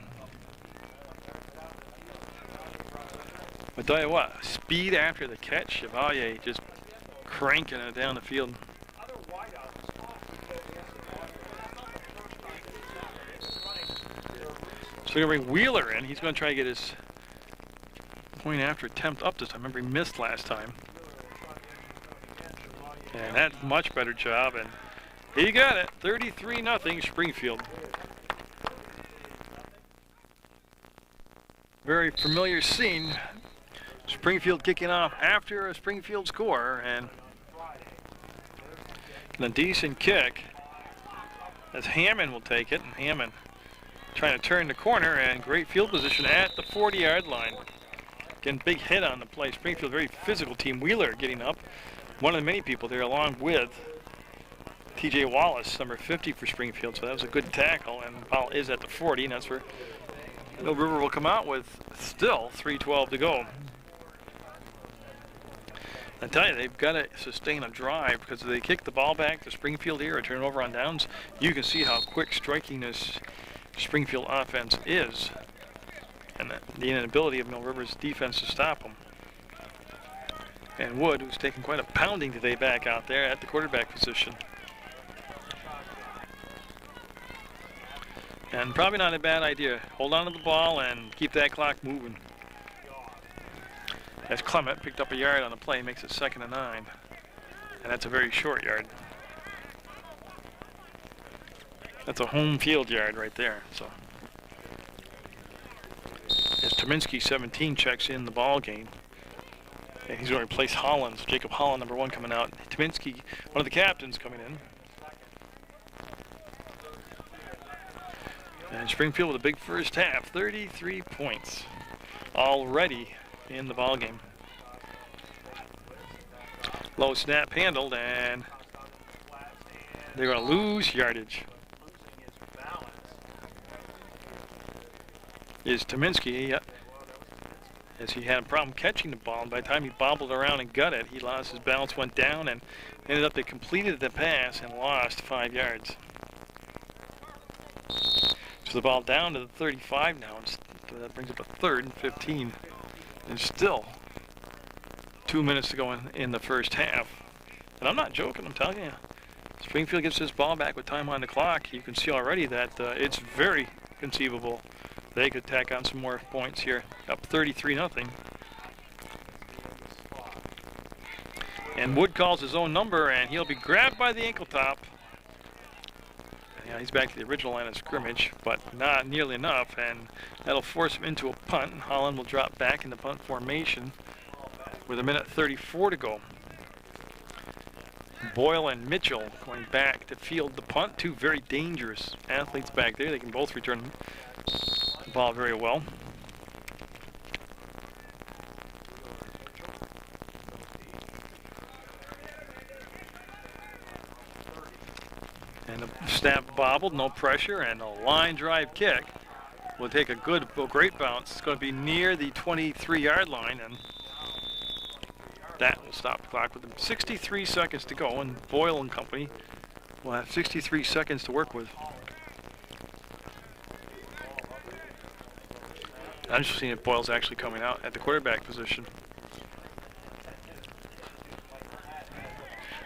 But tell you what, speed after the catch, Chevalier just cranking it down the field. So we're going to bring Wheeler in. He's going to try to get his point after attempt up this time. Remember, he missed last time. And that's a much better job, and he got it. 33-0 Springfield. Very familiar scene. Springfield kicking off after a Springfield score, and a decent kick. as Hammond will take it. And Hammond trying to turn the corner, and great field position at the 40-yard line. Again, big hit on the play. Springfield, very physical team. Wheeler getting up. One of the many people there, along with T.J. Wallace, number 50 for Springfield. So that was a good tackle, and the ball is at the 40, and that's where Mill River will come out with still 3:12 to go. I tell you, they've got to sustain a drive, because if they kick the ball back to Springfield here or turn it over on downs, you can see how quick striking this Springfield offense is, and the inability of Mill River's defense to stop them. And Wood, who's taken quite a pounding today back out there at the quarterback position. And probably not a bad idea. Hold on to the ball and keep that clock moving. As Clement picked up a yard on the play, makes it 2nd and 9. And that's a very short yard. That's a home field yard right there. So as Tominski, 17, checks in the ball game. And he's going to replace Hollins. Jacob Holland, number 1, coming out. Tominski, one of the captains, coming in. And Springfield with a big first half, 33 points already in the ball game. Low snap handled, and they're going to lose yardage. Is Tominski, as he had a problem catching the ball, and by the time he bobbled around and got it, he lost his balance, went down, and ended up they completed the pass and lost 5 yards. So the ball down to the 35 now, and so that brings up a 3rd and 15. And still 2 minutes to go in the first half. And I'm not joking, I'm telling you. Springfield gets this ball back with time on the clock. You can see already that it's very conceivable they could tack on some more points here. Up 33-0. And Wood calls his own number, and he'll be grabbed by the ankle top. Yeah, he's back to the original line of scrimmage, but not nearly enough, and that'll force him into a punt. Holland will drop back in the punt formation with 1:34 to go. Boyle and Mitchell going back to field the punt. 2 very dangerous athletes back there. They can both return the ball very well. And the snap bobbled, no pressure, and a line drive kick will take a great bounce. It's going to be near the 23-yard line, and that will stop the clock with 63 seconds to go, and Boyle and company will have 63 seconds to work with. I'm just seeing if Boyle's actually coming out at the quarterback position.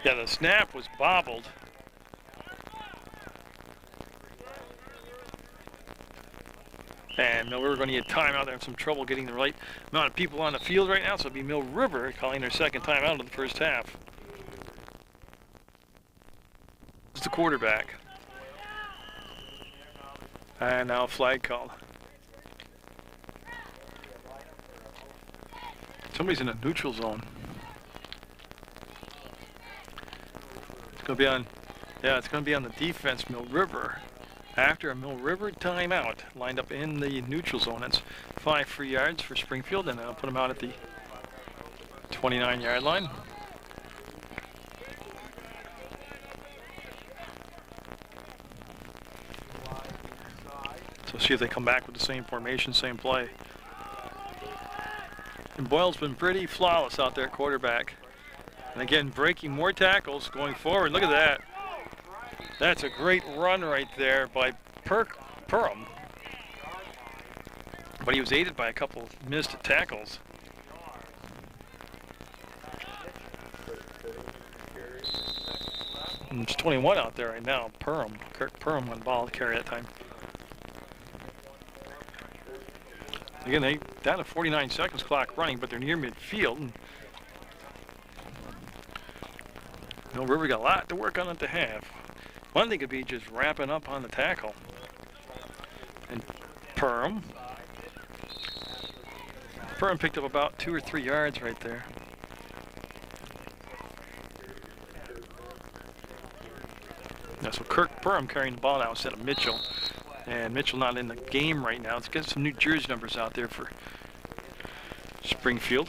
Yeah, the snap was bobbled. And Mill River going to need a timeout. They have some trouble getting the right amount of people on the field right now, so it'll be Mill River calling their 2nd timeout of the first half. It's the quarterback. And now a flag called. Somebody's in a neutral zone. It's going to be on, yeah, it's going to be on the defense, Mill River. After a Mill River timeout, lined up in the neutral zone. That's 5 free yards for Springfield, and I'll put them out at the 29-yard line. So see if they come back with the same formation, same play. And Boyle's been pretty flawless out there at quarterback. And again, breaking more tackles going forward. Look at that. That's a great run right there by Perham. But he was aided by a couple missed tackles. And it's 21 out there right now. Kirk Perham on ball to carry that time. Again, they down to 49 seconds clock running, but they're near midfield. And Mill River got a lot to work on at the half. One thing could be just wrapping up on the tackle. And Perham picked up about 2 or 3 yards right there. Yeah, so Kirk Perham carrying the ball now instead of Mitchell. And Mitchell not in the game right now. Let's get some New Jersey numbers out there for Springfield.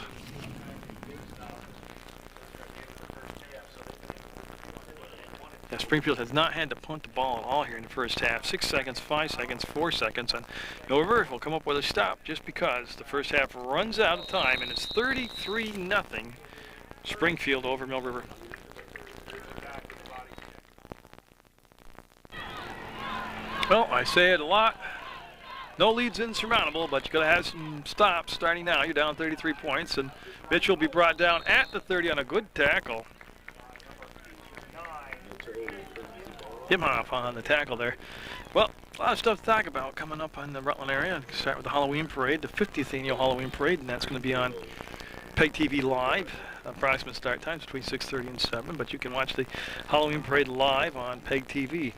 Yeah, Springfield has not had to punt the ball at all here in the first half. 6 seconds, 5 seconds, 4 seconds, and Mill River will come up with a stop just because the first half runs out of time, and it's 33-0 Springfield over Mill River. Well, I say it a lot. No lead's insurmountable, but you got to have some stops starting now. You're down 33 points, and Mitchell will be brought down at the 30 on a good tackle. Himhoff on the tackle there. Well, a lot of stuff to talk about coming up on the Rutland area. Start with the Halloween Parade, the 50th annual Halloween Parade, and that's going to be on PEGTV Live. Approximate start times between 6:30 and 7, but you can watch the Halloween Parade live on PEGTV.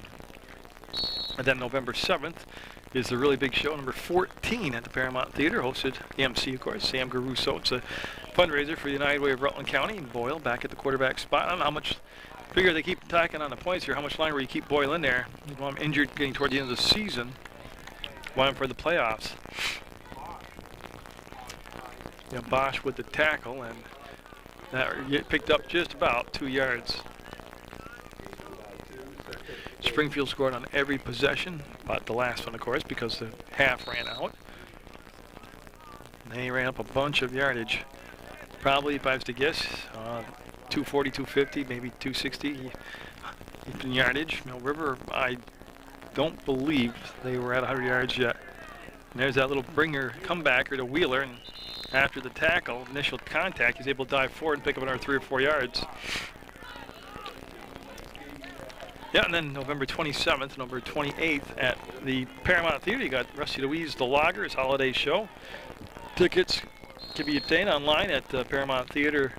And then November 7th is the really big show, number 14 at the Paramount Theater, hosted the MC, of course, Sam Garuso. It's a fundraiser for the United Way of Rutland County. Boyle back at the quarterback spot. I don't know how much. Figure they keep tacking on the points here. How much longer will you keep Boyle in there? Well, I'm injured getting toward the end of the season. Want him for the playoffs. Yeah, Bosch with the tackle, and that picked up just about 2 yards. Springfield scored on every possession, but the last one, of course, because the half ran out. And then he ran up a bunch of yardage. Probably, if I was to guess, 240, 250, maybe 260 in yardage. Mill River, I don't believe they were at 100 yards yet. And there's that little bringer comebacker to Wheeler, and after the tackle, initial contact, he's able to dive forward and pick up another 3 or 4 yards. Yeah, and then November 27th, November 28th at the Paramount Theater, you got Rusty Louise, The Loggers Holiday Show. Tickets can be obtained online at ParamountTheaterLive.org,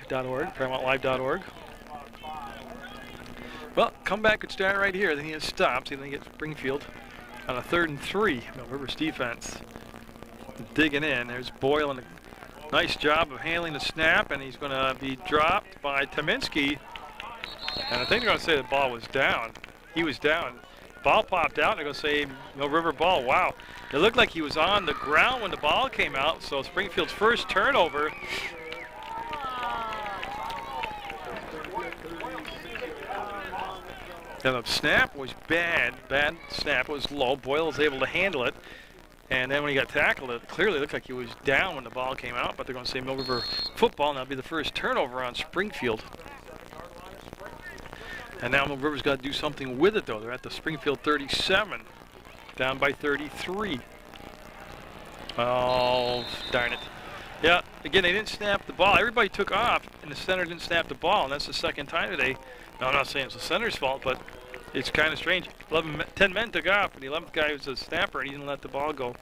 ParamountLive.org. Well, comeback could start right here. Then he has stopped. Then he gets Springfield on a 3rd and 3. Mill River's defense digging in. There's Boyle and a nice job of handling the snap, and he's going to be dropped by Tominski. And I think they're going to say the ball was down. He was down. Ball popped out, and they're going to say Mill River ball. Wow. It looked like he was on the ground when the ball came out, so Springfield's first turnover. And the snap was bad. Bad snap. It was low. Boyle was able to handle it. And then when he got tackled, it clearly looked like he was down when the ball came out, but they're going to say Mill River football, and that'll be the first turnover on Springfield. And now Mill River's got to do something with it, though. They're at the Springfield 37, down by 33. Oh, darn it. Yeah, again, they didn't snap the ball. Everybody took off, and the center didn't snap the ball, and that's the second time today. No, I'm not saying it's the center's fault, but it's kind of strange. 10 men took off, and the 11th guy was a snapper, and he didn't let the ball go.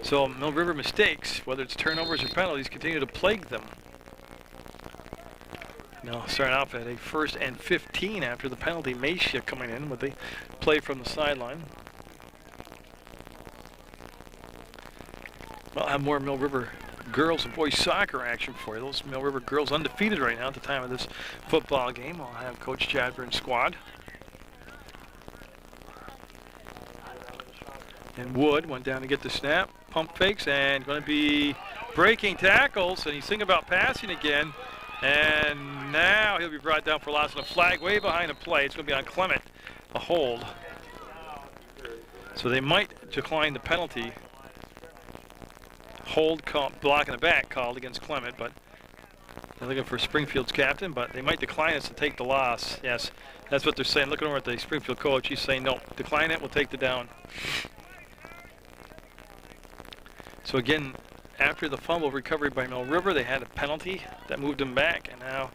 So Mill River mistakes, whether it's turnovers or penalties, continue to plague them. Now starting off at a 1st and 15 after the penalty. Machia coming in with the play from the sideline. Well, I'll have more Mill River girls and boys soccer action for you. Those Mill River girls undefeated right now at the time of this football game. I'll have Coach Chadburn's squad. And Wood went down to get the snap. Pump fakes and going to be breaking tackles. And he's thinking about passing again. And now he'll be brought down for loss, and a flag way behind the play. It's going to be on Clement, a hold. So they might decline the penalty. Hold, blocking the back called against Clement, but they're looking for Springfield's captain, but they might decline it to take the loss. Yes, that's what they're saying. Looking over at the Springfield coach, he's saying, no, decline it, we'll take the down. So again, after the fumble recovery by Mill River, they had a penalty that moved them back, and now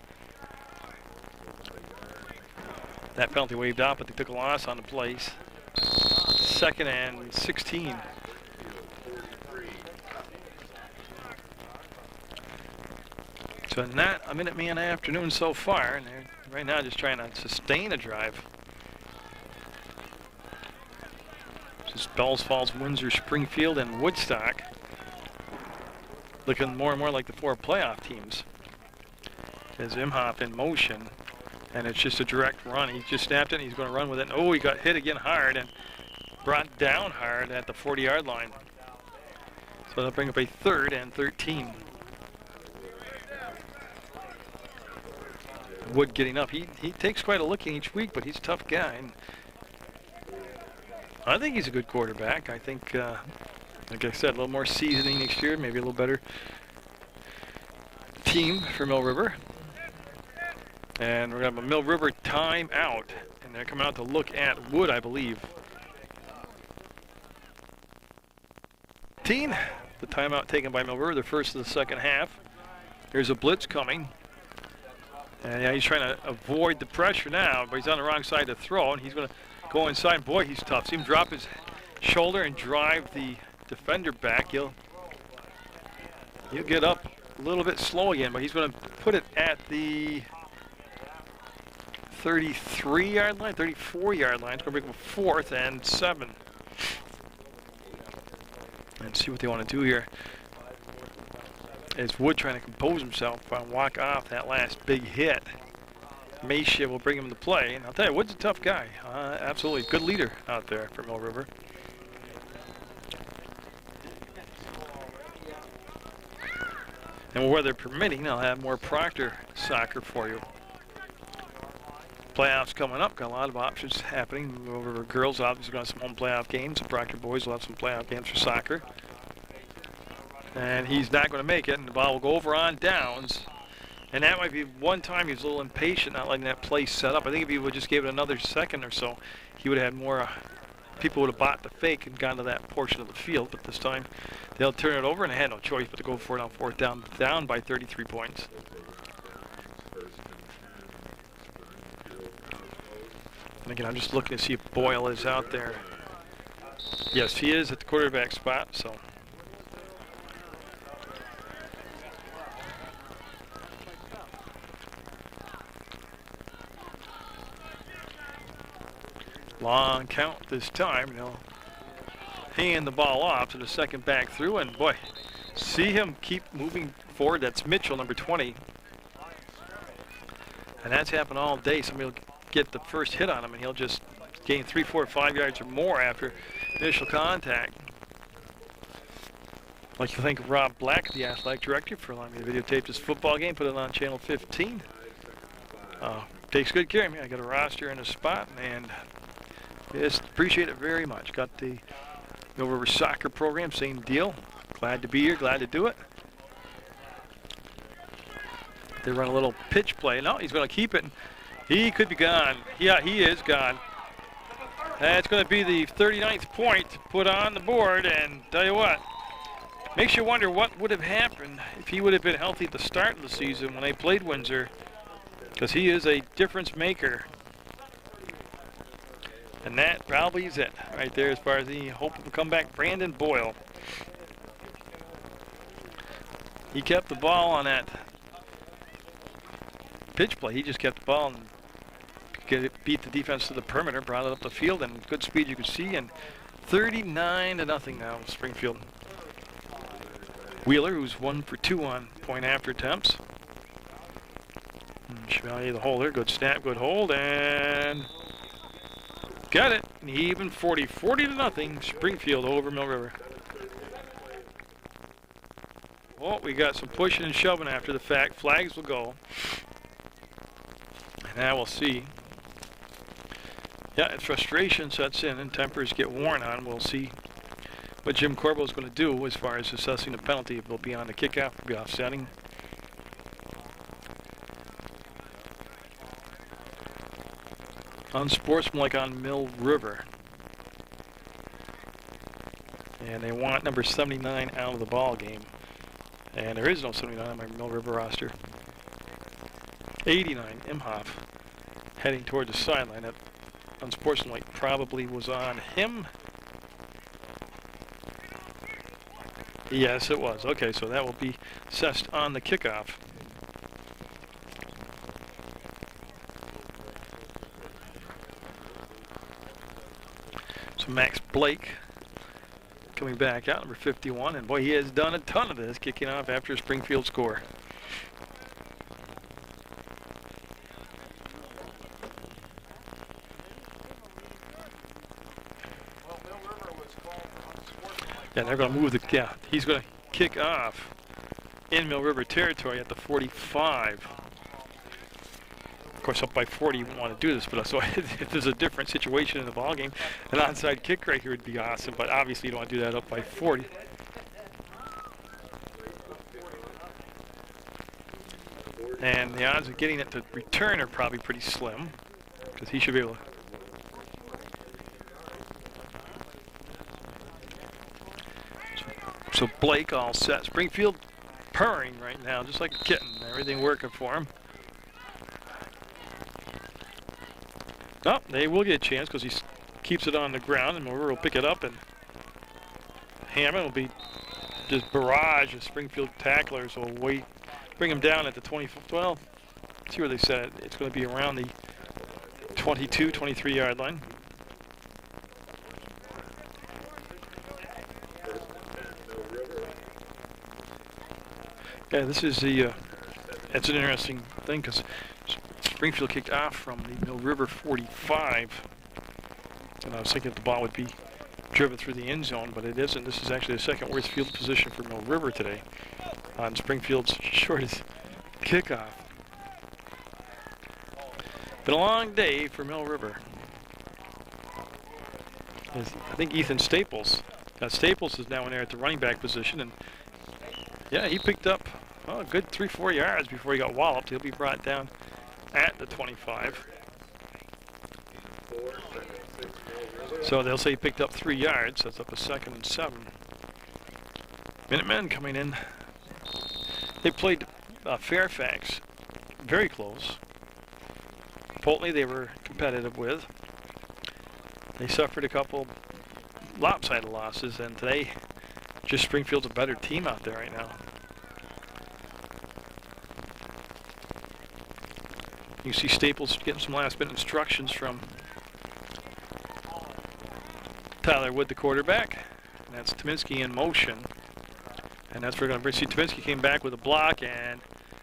that penalty waved out, but they took a loss on the plays. 2nd and 16. So not a Minuteman afternoon so far, and they're right now just trying to sustain a drive. Just Bells Falls, Windsor, Springfield, and Woodstock. Looking more and more like the 4 playoff teams. Is Imhoff in motion, and it's just a direct run. He just snapped it, and he's going to run with it. And, oh, he got hit again hard and brought down hard at the 40-yard line. So they'll bring up a 3rd and 13. Wood getting up. He takes quite a looking each week, but he's a tough guy. And I think he's a good quarterback. I think, like I said, a little more seasoning next year, maybe a little better team for Mill River. And we're going to have a Mill River timeout. And they're coming out to look at Wood, I believe. The timeout taken by Mill River, the first of the second half. Here's a blitz coming. And yeah, he's trying to avoid the pressure now, but he's on the wrong side to throw, and he's going to go inside. Boy, he's tough. See him drop his shoulder and drive the defender back. He'll get up a little bit slow again, but he's going to put it at the 33-yard line, 34-yard line. It's going to bring him 4th and 7. And see what they want to do here. Is Wood trying to compose himself and walk off that last big hit. Mayshia will bring him to play. And I'll tell you, Wood's a tough guy. Absolutely. Good leader out there for Mill River. And weather permitting, I'll have more Proctor soccer for you. Playoffs coming up. Got a lot of options happening. Mill River girls obviously going to have some home playoff games. The Proctor boys will have some playoff games for soccer. And he's not going to make it, and the ball will go over on downs. And that might be one time he was a little impatient, not letting that play set up. I think if he would just give it another second or so, he would have had more, people would have bought the fake and gone to that portion of the field. But this time, they'll turn it over, and they had no choice but to go for it on 4th down, down by 33 points. And again, I'm just looking to see if Boyle is out there. Yes, he is at the quarterback spot, so. Long count this time. They'll hand the ball off to the second back through, and boy, see him keep moving forward. That's Mitchell, number 20. And that's happened all day. Somebody will get the first hit on him, and he'll just gain 3, 4, 5 yards or more after initial contact. Like you think of Rob Black, the athletic director, for allowing me to videotape this football game, put it on channel 15. Takes good care of me. I got a roster in a spot, and just appreciate it very much. Got the Mill River soccer program, same deal. Glad to be here, glad to do it. They run a little pitch play. No, he's going to keep it. He could be gone. Yeah, he is gone. That's going to be the 39th point put on the board, and tell you what, makes you wonder what would have happened if he would have been healthy at the start of the season when they played Windsor, because he is a difference maker. And that probably is it right there as far as the hope of a comeback. Brandon Boyle. He kept the ball on that pitch play. He just kept the ball and beat the defense to the perimeter, brought it up the field, and good speed you could see. And 39-0 now, Springfield. Wheeler, who's 1 for 2 on point after attempts. Chevalier, the holder, good snap, good hold, and got it. An even 40-0. Springfield over Mill River. Well, we got some pushing and shoving after the fact. Flags will go. And now we'll see. Yeah, frustration sets in and tempers get worn on. We'll see what Jim Corbo is going to do as far as assessing the penalty. If it'll be on the kickoff, it'll be offsetting. Unsportsmanlike on Mill River. And they want number 79 out of the ball game. And there is no 79 on my Mill River roster. 89, Imhoff, heading toward the sideline. That unsportsmanlike probably was on him. Yes, it was. Okay, so that will be assessed on the kickoff. So Max Blake coming back out, number 51, and boy, he has done a ton of this, kicking off after a Springfield score. Yeah, they're going to move the, yeah, he's going to kick off in Mill River territory at the 45. Of course, up by 40, you wouldn't want to do this, but so if there's a different situation in the ballgame, an onside kick right here would be awesome, but obviously you don't want to do that up by 40. And the odds of getting it to return are probably pretty slim, because he should be able to. So Blake all set. Springfield purring right now, just like a kitten. Everything working for him. Oh, they will get a chance because he keeps it on the ground, and Munger will pick it up, and Hammond will be just barrage of Springfield tacklers will wait, bring him down at the 20. Well, see where they said it. It's going to be around the 22, 23-yard line. Yeah, this is the. It's an interesting thing because Springfield kicked off from the Mill River 45, and I was thinking that the ball would be driven through the end zone, but it isn't. This is actually the second worst field position for Mill River today on Springfield's shortest kickoff. Been a long day for Mill River. I think Ethan Staples. Staples is now in there at the running back position, and yeah, he picked up a good 3-4 yards before he got walloped. He'll be brought down at the 25. So they'll say he picked up 3 yards. That's up a 2nd and 7. Minutemen coming in. They played Fairfax very close. Polteny they were competitive with. They suffered a couple lopsided losses, and today just Springfield's a better team out there right now. You see Staples getting some last-minute instructions from Tyler Wood, the quarterback. And that's Tominski in motion. And that's where we're going to see Tominski came back with a block and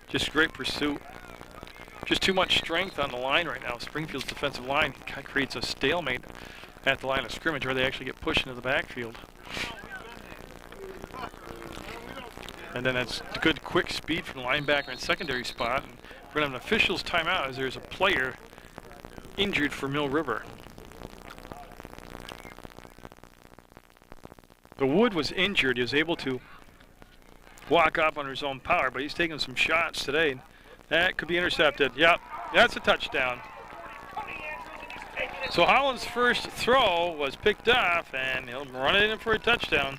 just great pursuit. Just too much strength on the line right now. Springfield's defensive line creates a stalemate at the line of scrimmage where they actually get pushed into the backfield. And then that's good quick speed from the linebacker in secondary spot. And we're going to have an official's timeout as there's a player injured for Mill River. The Wood was injured. He was able to walk off under his own power, but he's taking some shots today. That could be intercepted. Yep, that's a touchdown. So Holland's first throw was picked off, and he'll run it in for a touchdown.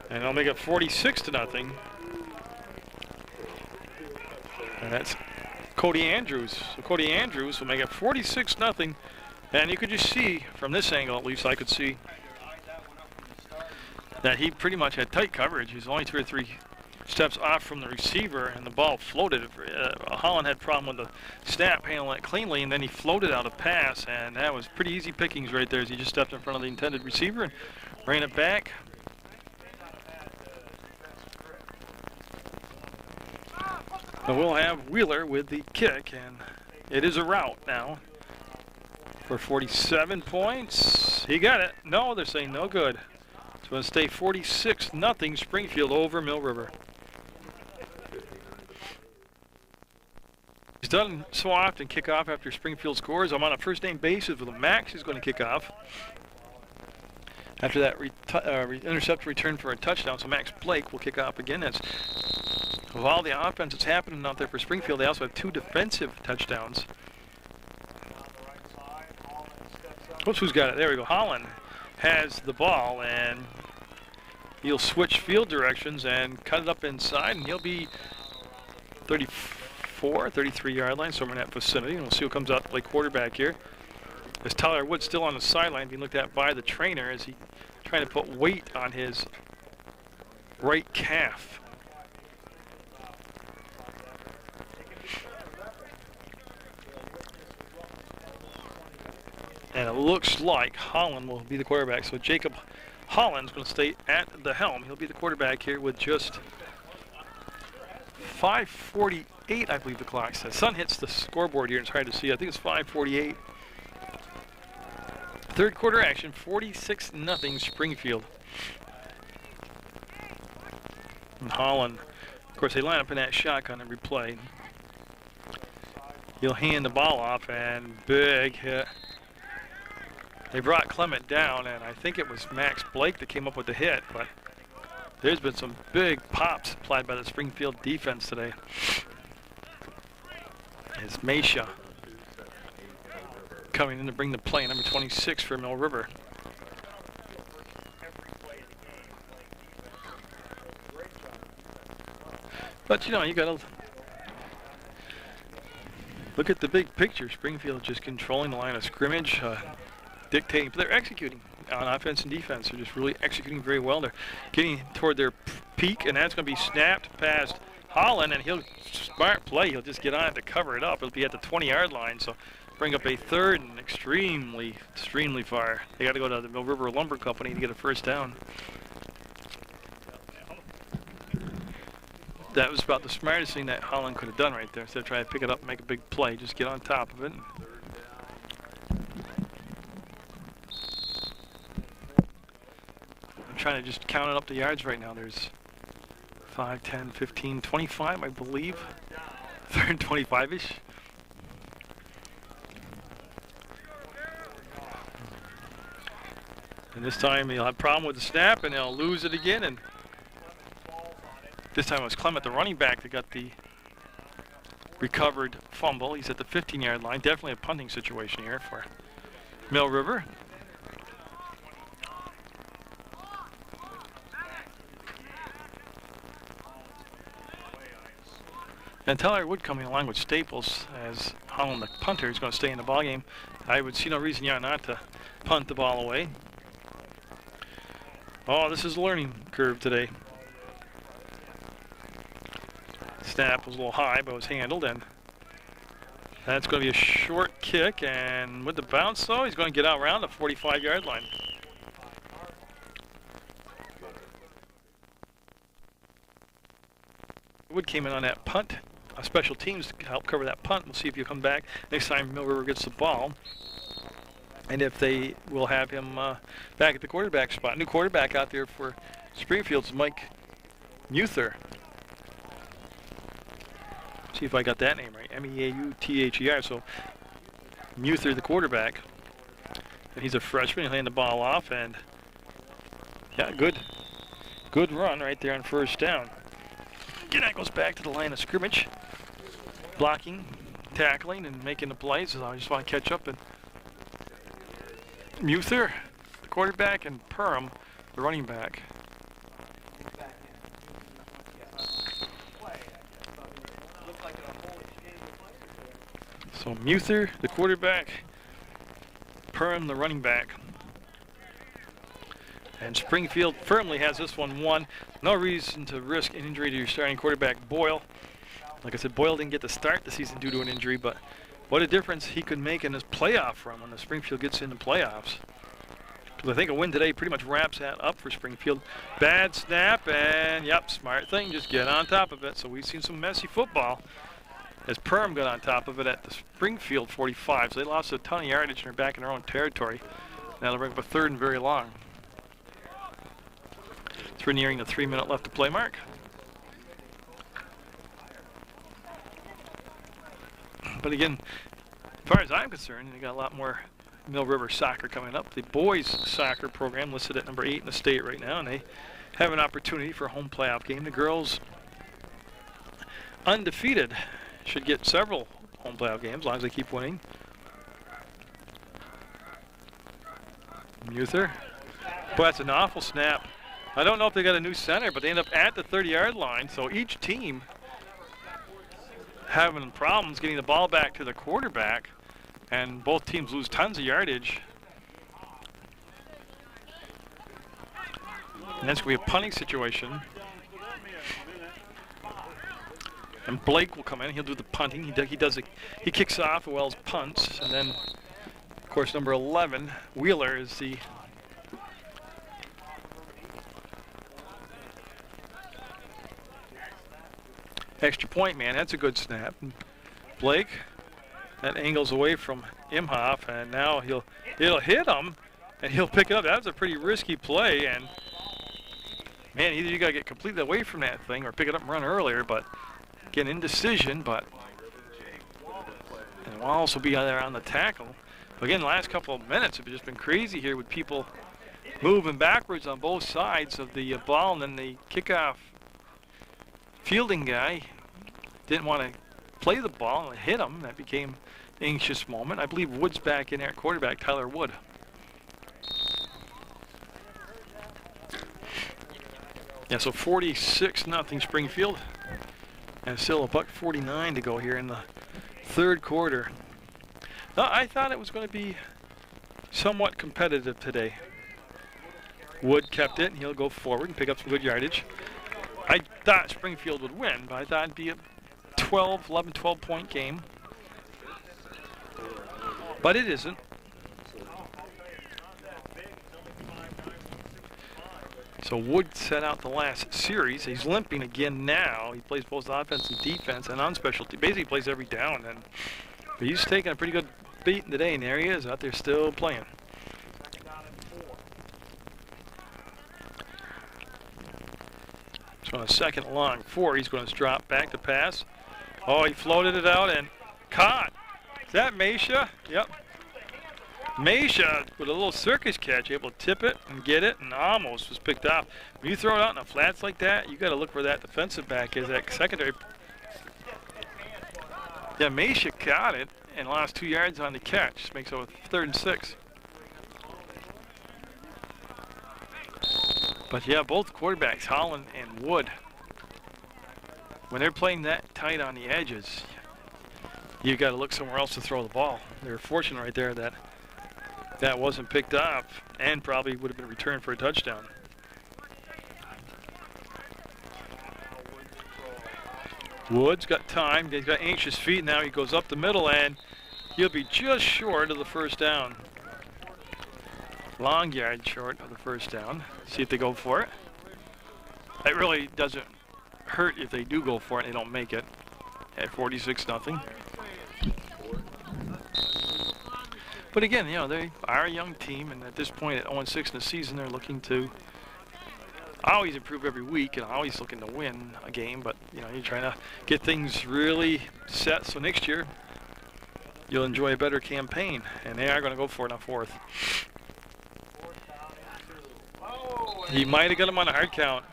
And they'll make it 46-0. And that's Cody Andrews. So Cody Andrews will make it 46-0. And you could just see, from this angle at least, I could see that he pretty much had tight coverage. He's only 2 or 3 steps off from the receiver, and the ball floated. Holland had a problem with the snap, handling it cleanly, and then he floated out a pass, and that was pretty easy pickings right there as he just stepped in front of the intended receiver and ran it back. But we'll have Wheeler with the kick, and it is a rout now for 47 points. He got it. No, they're saying no good. It's going to stay 46-0 Springfield over Mill River. He's done so often kick off after Springfield scores. I'm on a first name basis with Max who's going to kick off after that intercept return for a touchdown. So Max Blake will kick off again. That's of all the offense that's happening out there for Springfield. They also have 2 defensive touchdowns. Oops, who's got it? There we go. Holland has the ball, and he'll switch field directions and cut it up inside, and he'll be 34, 33-yard line, somewhere in that vicinity. And we'll see who comes out to play quarterback here. As Tyler Wood still on the sideline being looked at by the trainer as he trying to put weight on his right calf. And it looks like Holland will be the quarterback. So Jacob Holland's going to stay at the helm. He'll be the quarterback here with just 5:48, I believe the clock says. Sun hits the scoreboard here. It's hard to see. I think it's 5:48. Third quarter action, 46-0 Springfield. And Holland, of course, they line up in that shotgun every play. He'll hand the ball off, and big hit. They brought Clement down, and I think it was Max Blake that came up with the hit, but there's been some big pops applied by the Springfield defense today. It's Mesha coming in to bring the play, number 26 for Mill River. But you know, you gotta look at the big picture. Springfield just controlling the line of scrimmage, dictating, but they're executing on offense and defense. They're just really executing very well. They're getting toward their peak, and that's going to be snapped past Holland, and he'll, smart play, he'll just get on it to cover it up. It'll be at the 20-yard line, so bring up a third and extremely far. They got to go to the Mill River Lumber Company to get a first down. That was about the smartest thing that Holland could have done right there. Instead of trying to pick it up and make a big play, just get on top of it. I'm trying to just count it up the yards right now. There's 5, 10, 15, 25, I believe. 3rd and 25-ish. And this time he'll have a problem with the snap, and he'll lose it again. And this time it was Clement, the running back, that got the recovered fumble. He's at the 15-yard line. Definitely a punting situation here for Mill River. And Teller Wood coming along with Staples as Holland, the punter, is going to stay in the ballgame. I would see no reason not to punt the ball away. Oh, this is a learning curve today. Snap was a little high, but was handled, and that's going to be a short kick. And with the bounce, though, he's going to get out around the 45-yard line. Wood came in on that punt. Special teams to help cover that punt. We'll see if you come back next time Mill River gets the ball, and if they will have him back at the quarterback spot. New quarterback out there for Springfield's Mike Munger. See if I got that name right. M-E-A-U-T-H-E-R. So Munger, the quarterback, and he's a freshman. He'll hand the ball off, and yeah, good run right there on first down. Again, that goes back to the line of scrimmage. Blocking, tackling, and making the plays. So I just want to catch up. And Munger, the quarterback, and Perham, the running back. So Munger, the quarterback, Perham, the running back. And Springfield firmly has this one won. No reason to risk an injury to your starting quarterback, Boyle. Like I said, Boyle didn't get to start the season due to an injury, but what a difference he could make in his playoff run when the Springfield gets in the playoffs. Because I think a win today pretty much wraps that up for Springfield. Bad snap, and yep, smart thing, just get on top of it. So we've seen some messy football as Perham got on top of it at the Springfield 45. So they lost a ton of yardage and are back in their own territory. Now they'll bring up a 3rd and very long. We're nearing the 3-minute left to play mark. But again, as far as I'm concerned, they got a lot more Mill River soccer coming up. The boys soccer program listed at number 8 in the state right now, and they have an opportunity for a home playoff game. The girls, undefeated, should get several home playoff games as long as they keep winning. Munger. Boy, that's an awful snap. I don't know if they got a new center, but they end up at the 30-yard line. So each team having problems getting the ball back to the quarterback, and both teams lose tons of yardage. And that's going to be a punting situation. And Blake will come in. He'll do the punting. He kicks off as well as punts. And then, of course, number 11, Wheeler, is the extra point man. That's a good snap. Blake, that angles away from Imhoff, and now it'll hit him, and he'll pick it up. That was a pretty risky play, and Man, either you got to get completely away from that thing or pick it up and run earlier, but again, indecision, but and we'll also be there on the tackle. Again, the last couple of minutes have just been crazy here with people moving backwards on both sides of the ball, and then the kickoff fielding guy didn't want to play the ball and it hit him. That became an anxious moment. I believe Wood's back in there at quarterback, Tyler Wood. Yeah, so 46-0 Springfield, and still $1:49 to go here in the third quarter. Now, I thought it was going to be somewhat competitive today. Wood kept it, and he'll go forward and pick up some good yardage. I thought Springfield would win, but I thought it'd be a 11, 12-point game. But it isn't. So Wood set out the last series. He's limping again now. He plays both offense and defense and on special teams. Basically plays every down. But he's taking a pretty good beating today, and there he is out there still playing. So on a second and long 4, he's going to drop back to pass. Oh, he floated it out and caught. Is that Mesha? Yep. Mesha with a little circus catch, able to tip it and get it, and almost was picked off. When you throw it out in the flats like that, you got to look where that defensive back is, that secondary. Yeah, Mesha caught it and lost 2 yards on the catch. Makes it a 3rd and 6. But yeah, both quarterbacks, Holland and Wood, when they're playing that tight on the edges, you got to look somewhere else to throw the ball. They're fortunate right there that that wasn't picked up and probably would have been returned for a touchdown. Wood's got time. He's got anxious feet now. He goes up the middle and he'll be just short of the first down. Long yard short of the first down. See if they go for it. It really doesn't hurt if they do go for it and they don't make it at 46-0. But again, you know, they are a young team, and at this point at 0-6 in the season, they're looking to always improve every week and always looking to win a game. But, you know, you're trying to get things really set so next year you'll enjoy a better campaign, and they are going to go for it on 4th. He might have got him on a hard count.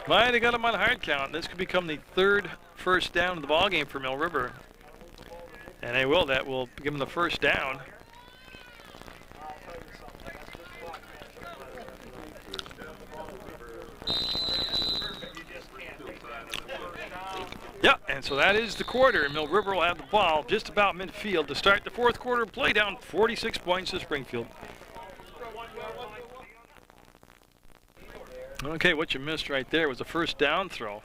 Might have got him on a hard count. This could become the 3rd first down of the ball game for Mill River. And they will. That will give him the first down. Yeah, and so that is the quarter. And Mill River will have the ball just about midfield to start the 4th quarter play, down 46 points to Springfield. Okay, what you missed right there was the first down throw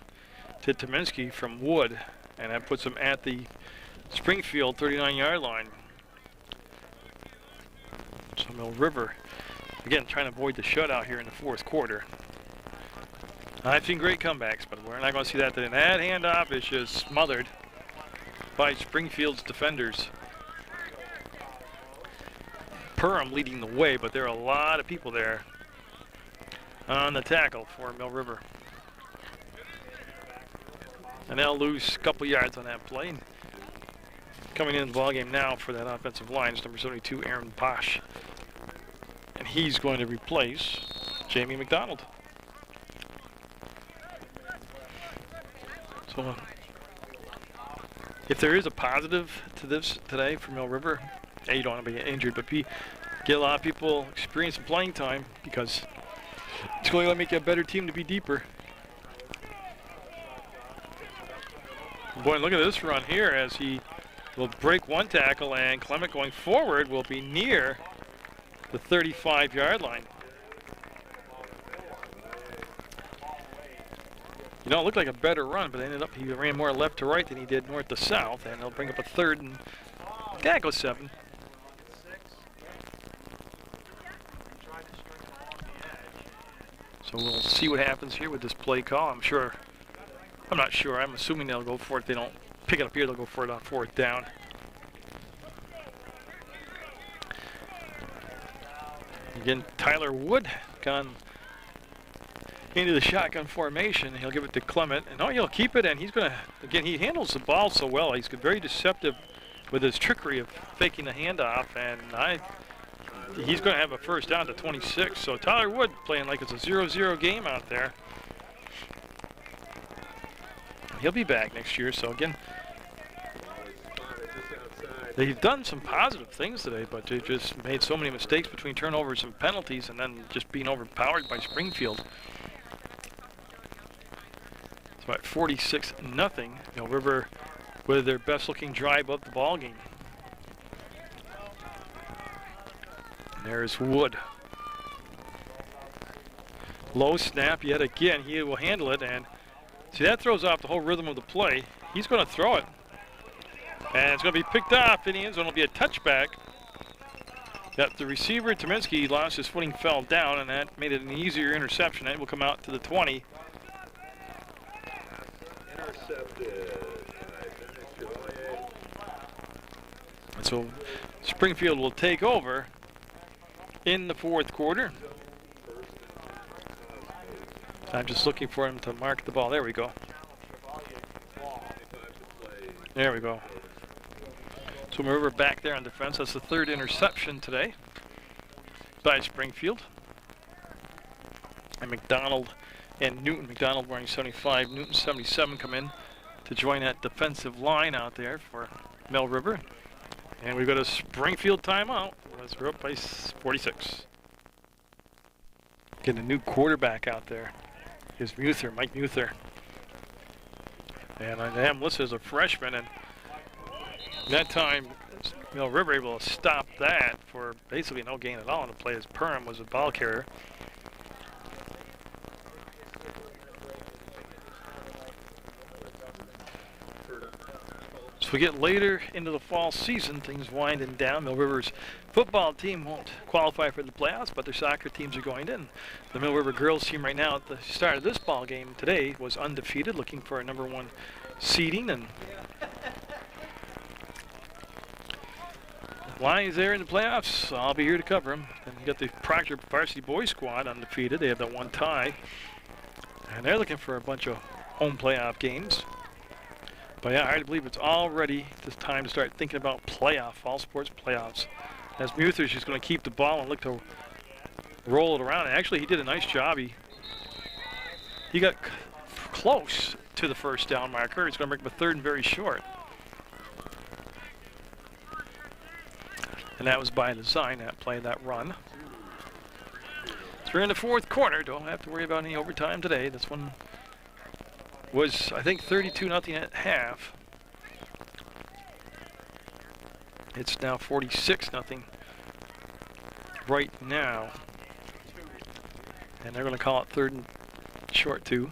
to Tominski from Wood, and that puts him at the Springfield 39-yard line. So Mill River, again, trying to avoid the shutout here in the 4th quarter. I've seen great comebacks, but we're not going to see that today. That handoff is just smothered by Springfield's defenders. Perham leading the way, but there are a lot of people there on the tackle for Mill River. And they'll lose a couple yards on that play. Coming into the ballgame now for that offensive line is number 72, Aaron Bosch. And he's going to replace Jamie McDonald. So if there is a positive to this today for Mill River, A, you don't want to be injured, but B, get a lot of people experience some playing time, because it's going to make you a better team to be deeper. Boy, look at this run here as he will break one tackle, and Clement going forward will be near the 35-yard line. You know, it looked like a better run, but ended up he ran more left to right than he did north to south, and they'll bring up a 3rd and yeah, go 7. So we'll see what happens here with this play call. I'm not sure. I'm assuming they'll go for it. If they don't pick it up here, they'll go for it on 4th down. Again, Tyler Wood gone into the shotgun formation. He'll give it to Clement, and he'll keep it, and he's going to, again, he handles the ball so well. He's very deceptive with his trickery of faking the handoff, and he's going to have a first down to 26. So Tyler Wood playing like it's a 0-0 game out there. He'll be back next year, so again, they've done some positive things today, but they've just made so many mistakes between turnovers and penalties, and then just being overpowered by Springfield. It's about 46-0. Mill River with their best-looking drive of the ball game. And there's Wood. Low snap yet again. He will handle it, and see, that throws off the whole rhythm of the play. He's going to throw it. And it's going to be picked off in the end zone. It'll be a touchback. Got the receiver, Tominski, lost his footing, fell down, and that made it an easier interception. It will come out to the 20. And so Springfield will take over in the fourth quarter. I'm just looking for him to mark the ball. There we go. There we go. So we're back there on defense. That's the third interception today by Springfield. And McDonald and Newton. McDonald wearing 75, Newton 77 come in to join that defensive line out there for Mill River. And we've got a Springfield timeout as we're up by 46. Getting a new quarterback out there is Muther, Mike Muther. And I have him listed as a freshman, and that time Mill River able to stop that for basically no gain at all in the play as Perham was a ball carrier. As we get later into the fall season, things winding down. Mill River's football team won't qualify for the playoffs, but their soccer teams are going in. The Mill River girls team right now at the start of this ball game today was undefeated, looking for a #1 seeding, and Lions there in the playoffs. I'll be here to cover them. And you got the Proctor Varsity boys squad undefeated. They have that one tie, and they're looking for a bunch of home playoff games. But yeah, I believe it's already this time to start thinking about fall sports playoffs. As Muther's just going to keep the ball and look to roll it around. And actually, he did a nice job. He got close to the first down marker. He's going to make a third and very short. And that was by design, that play, that run. So we're in the fourth quarter. Don't have to worry about any overtime today. This one was, I think, 32-0 at half. It's now 46-0 right now. And they're going to call it third and short, too.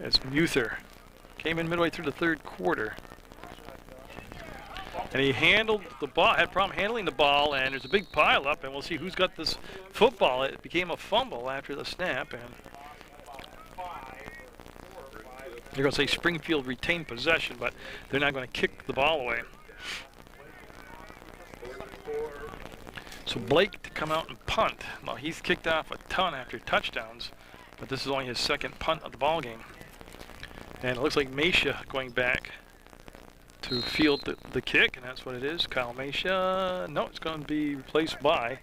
As Muther came in midway through the third quarter. And he handled the ball, had a problem handling the ball, and there's a big pile up, and we'll see who's got this football. It became a fumble after the snap, and they're going to say Springfield retained possession, but they're not going to kick the ball away. So Blake to come out and punt. Well, he's kicked off a ton after touchdowns, but this is only his second punt of the ball game. And it looks like Mesha going back to field the kick, and that's what it is. Kyle Mesha. No, it's going to be replaced by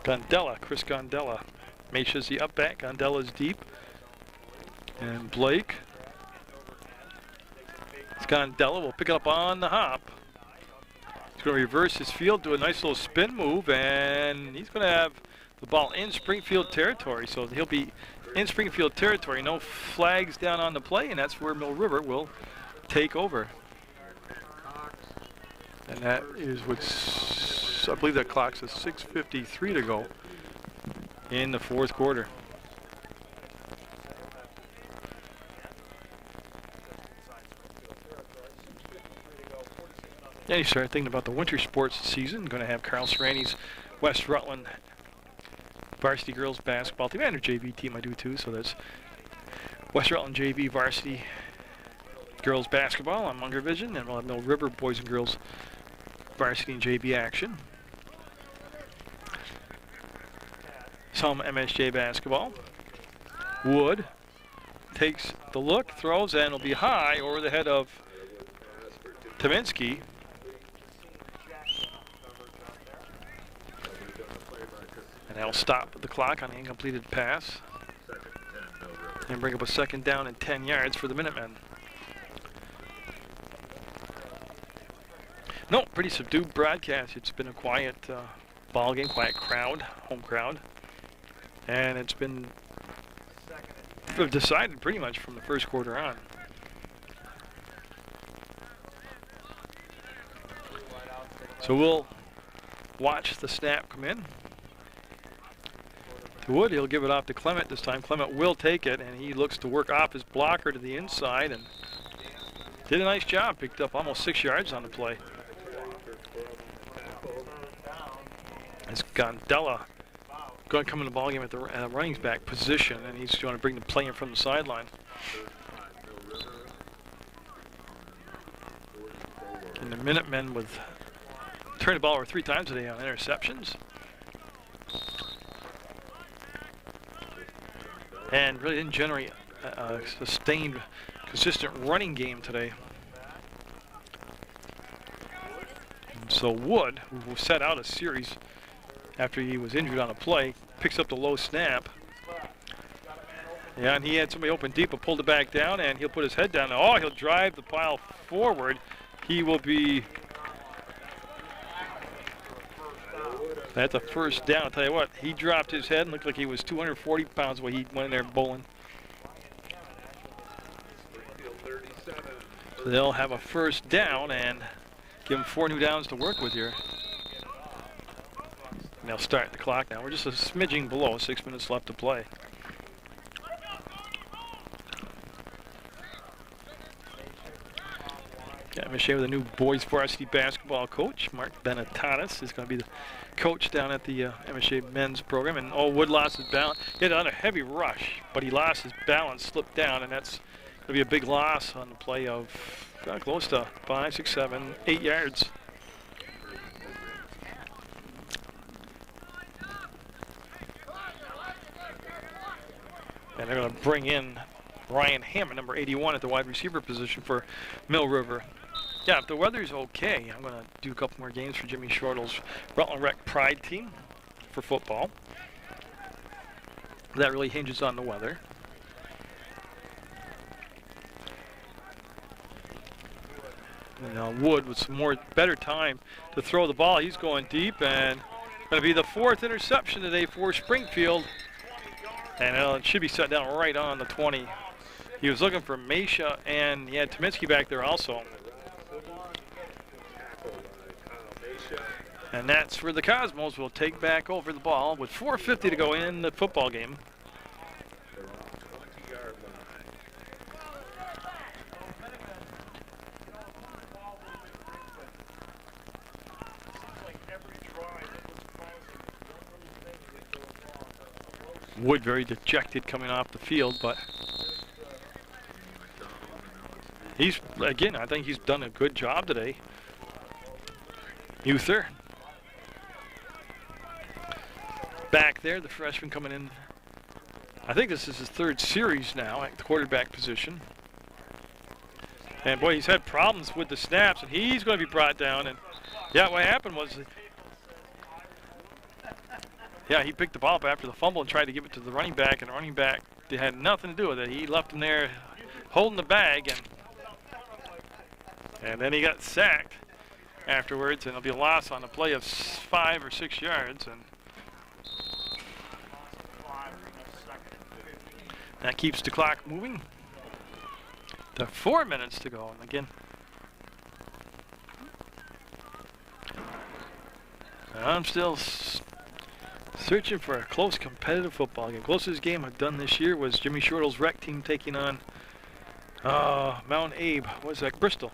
Gondella, Chris Gondella. Mesha's the up back, Gondella's deep. And Blake. Gondella will pick it up on the hop. He's going to reverse his field, do a nice little spin move, and he's going to have the ball in Springfield territory. So he'll be in Springfield territory. No flags down on the play, and that's where Mill River will take over. And that is what's, I believe that clock says 6:53 to go in the fourth quarter. Yeah, you start thinking about the winter sports season. Going to have Carl Serrani's West Rutland varsity girls basketball team and their JV team, I do too. So that's West Rutland JV varsity girls basketball on Munger Vision, and we'll have Mill River boys and girls varsity and JV action. some MSJ basketball. Wood takes the look, throws, and it'll be high over the head of Tominski. And that'll stop the clock on the incompleted pass and bring up a second down and 10 yards for the Minutemen. No, pretty subdued broadcast. It's been a quiet ball game, quiet crowd, home crowd. And it's been decided pretty much from the first quarter on. So we'll watch the snap come in. To Wood, he'll give it off to Clement this time. Clement will take it, and he looks to work off his blocker to the inside and did a nice job. Picked up almost 6 yards on the play. It's Gondella going to come in the ballgame at the running back position, and he's going to bring the play in from the sideline. And the Minutemen with turned the ball over 3 times today on interceptions. And really didn't generate a sustained, consistent running game today. And so Wood, who set out a series after he was injured on a play, picks up the low snap. Yeah, and he had somebody open deep, but pulled it back down, and he'll put his head down. Oh, he'll drive the pile forward. He will be... That's a first down. I'll tell you what, he dropped his head and looked like he was 240 pounds when he went in there bowling. So they'll have a first down and give him 4 new downs to work with here. And they'll start the clock now. We're just a smidging below, 6 minutes left to play. Got Michelle with a new boys varsity basketball coach. Mark Benetatis is going to be the coach down at the MSJ men's program. And Wood lost his balance. He had a heavy rush, but he lost his balance, slipped down, and that's going to be a big loss on the play of close to 5, 6, 7, 8 yards. And they're going to bring in Ryan Hammond, number 81, at the wide receiver position for Mill River. Yeah, if the weather's okay, I'm going to do a couple more games for Jimmy Shortle's Rutland Rec Pride team for football. That really hinges on the weather. And Wood with some better time to throw the ball. He's going deep, and going to be the 4th interception today for Springfield. And it should be set down right on the 20. He was looking for Mesha, and he had Tominski back there also. And that's where the Cosmos will take back over the ball with 4:50 to go in the football game. Wood very dejected coming off the field, but he's, again, I think he's done a good job today. Uther back there, the freshman coming in. I think this is his 3rd series now at the quarterback position. And boy, he's had problems with the snaps, and he's going to be brought down. And yeah, what happened was, yeah, he picked the ball up after the fumble and tried to give it to the running back, and the running back had nothing to do with it. He left him there holding the bag, and then he got sacked afterwards, and it'll be a loss on a play of 5 or 6 yards. And that keeps the clock moving. 4 minutes to go, and again, I'm still searching for a close competitive football game. Closest game I've done this year was Jimmy Shortle's rec team taking on Mount Abe. What was that? Bristol.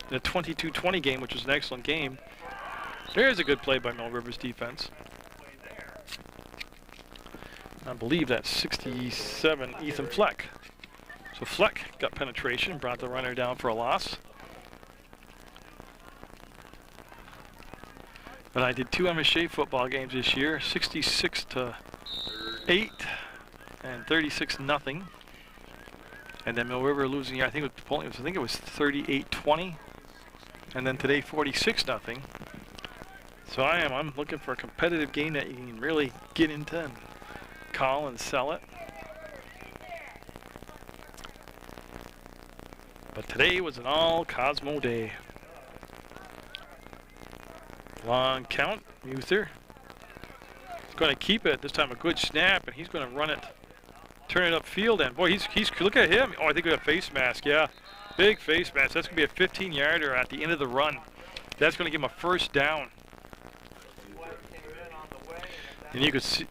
In a 22-20 game, which was an excellent game. There's a good play by Mill River's defense. I believe that's 67, Ethan Fleck. So Fleck got penetration, brought the runner down for a loss. But I did 2 MSJ football games this year, 66 to 8 and 36-0. And then Mill River losing, I think it was 38-20. And then today 46-0. So I'm looking for a competitive game that you can really get into and call and sell it. But today was an all Cosmo day. Long count, Munger. He's going to keep it this time, a good snap, and he's going to run it, turn it upfield, and boy, he's look at him. Oh, I think we got a face mask, yeah. Big face mask. That's going to be a 15-yarder at the end of the run. That's going to give him a first down. And you could see,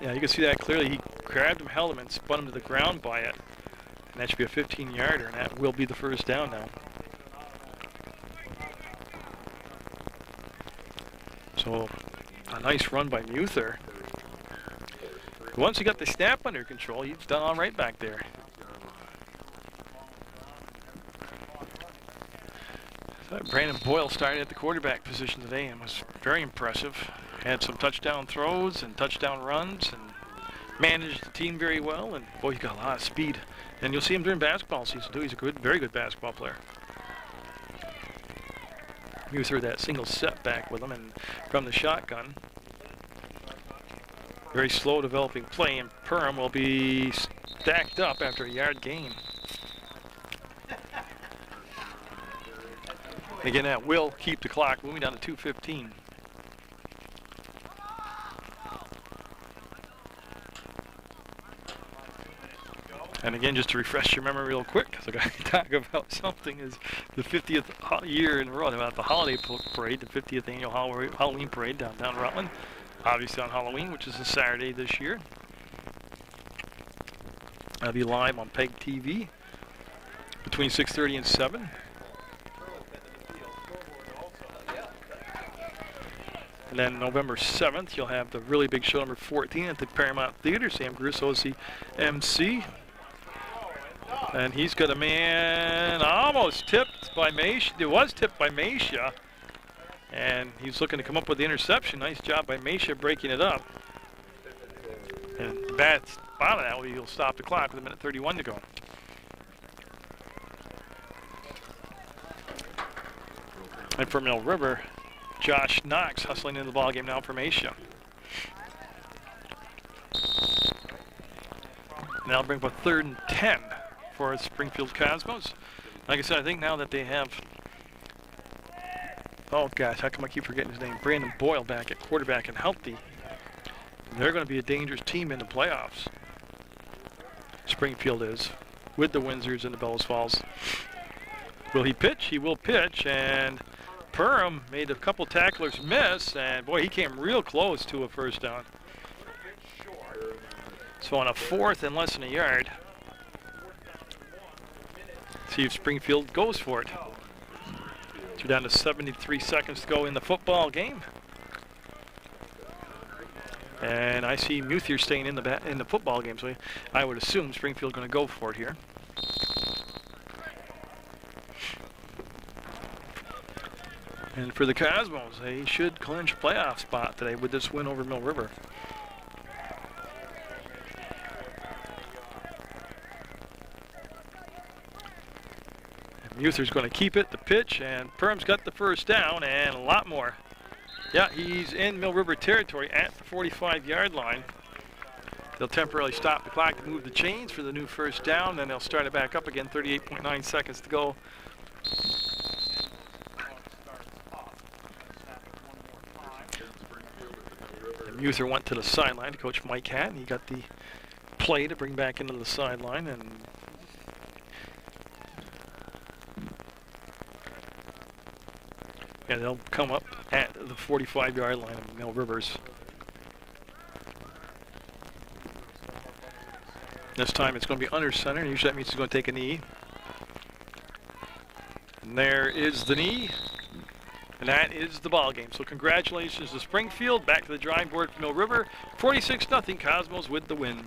yeah, you can see that clearly. He grabbed him, held him, and spun him to the ground by it. And that should be a 15-yarder, and that will be the first down now. So a nice run by Munger. Once he got the snap under control, he's done all right back there. Brandon Boyle started at the quarterback position today and was very impressive. Had some touchdown throws and touchdown runs and managed the team very well. And boy, he got a lot of speed. And you'll see him during basketball season too. He's a very good basketball player. Munger that single setback with him and from the shotgun. Very slow developing play, and Perham will be stacked up after a yard gain. Again, that will keep the clock moving down to 2:15. And again, just to refresh your memory real quick, because I got to talk about something, is the 50th year in a row about the holiday parade, the 50th annual Halloween parade downtown Rutland. Obviously on Halloween, which is a Saturday this year. I'll be live on PEGTV between 6:30 and 7. And then November 7th, you'll have the really big show number 14 at the Paramount Theater. Sam Grusso is the MC. And he's got a man almost tipped by Meisha. It was tipped by Meisha. And he's looking to come up with the interception. Nice job by Meisha breaking it up. And the bat's out of that way. He'll stop the clock with 1:31 to go. And for Mill River, Josh Knox hustling into the ballgame now for Meisha. Now bring up a 3rd and 10 for Springfield Cosmos. Like I said, I think now that they have, oh gosh, how come I keep forgetting his name? Brandon Boyle back at quarterback and healthy. They're going to be a dangerous team in the playoffs. Springfield is, with the Windsors and the Bellows Falls. Will he pitch? He will pitch, and Perham made a couple tacklers miss, and boy, he came real close to a first down. So on a 4th and less than a yard, see if Springfield goes for it. We're down to 73 seconds to go in the football game. And I see Munger staying in the football game, so I would assume Springfield's going to go for it here. And for the Cosmos, they should clinch a playoff spot today with this win over Mill River. Munger's going to keep it, the pitch, and Perham's got the first down and a lot more. Yeah, he's in Mill River territory at the 45-yard line. They'll temporarily stop the clock to move the chains for the new first down, then they'll start it back up again, 38.9 seconds to go. And Munger went to the sideline to coach Mike Hatton. He got the play to bring back into the sideline, and yeah, they'll come up at the 45-yard line of Mill Rivers. This time it's going to be under center. Usually that means he's going to take a knee. And there is the knee. And that is the ball game. So congratulations to Springfield. Back to the drawing board for Mill River. 46-0 Cosmos with the win.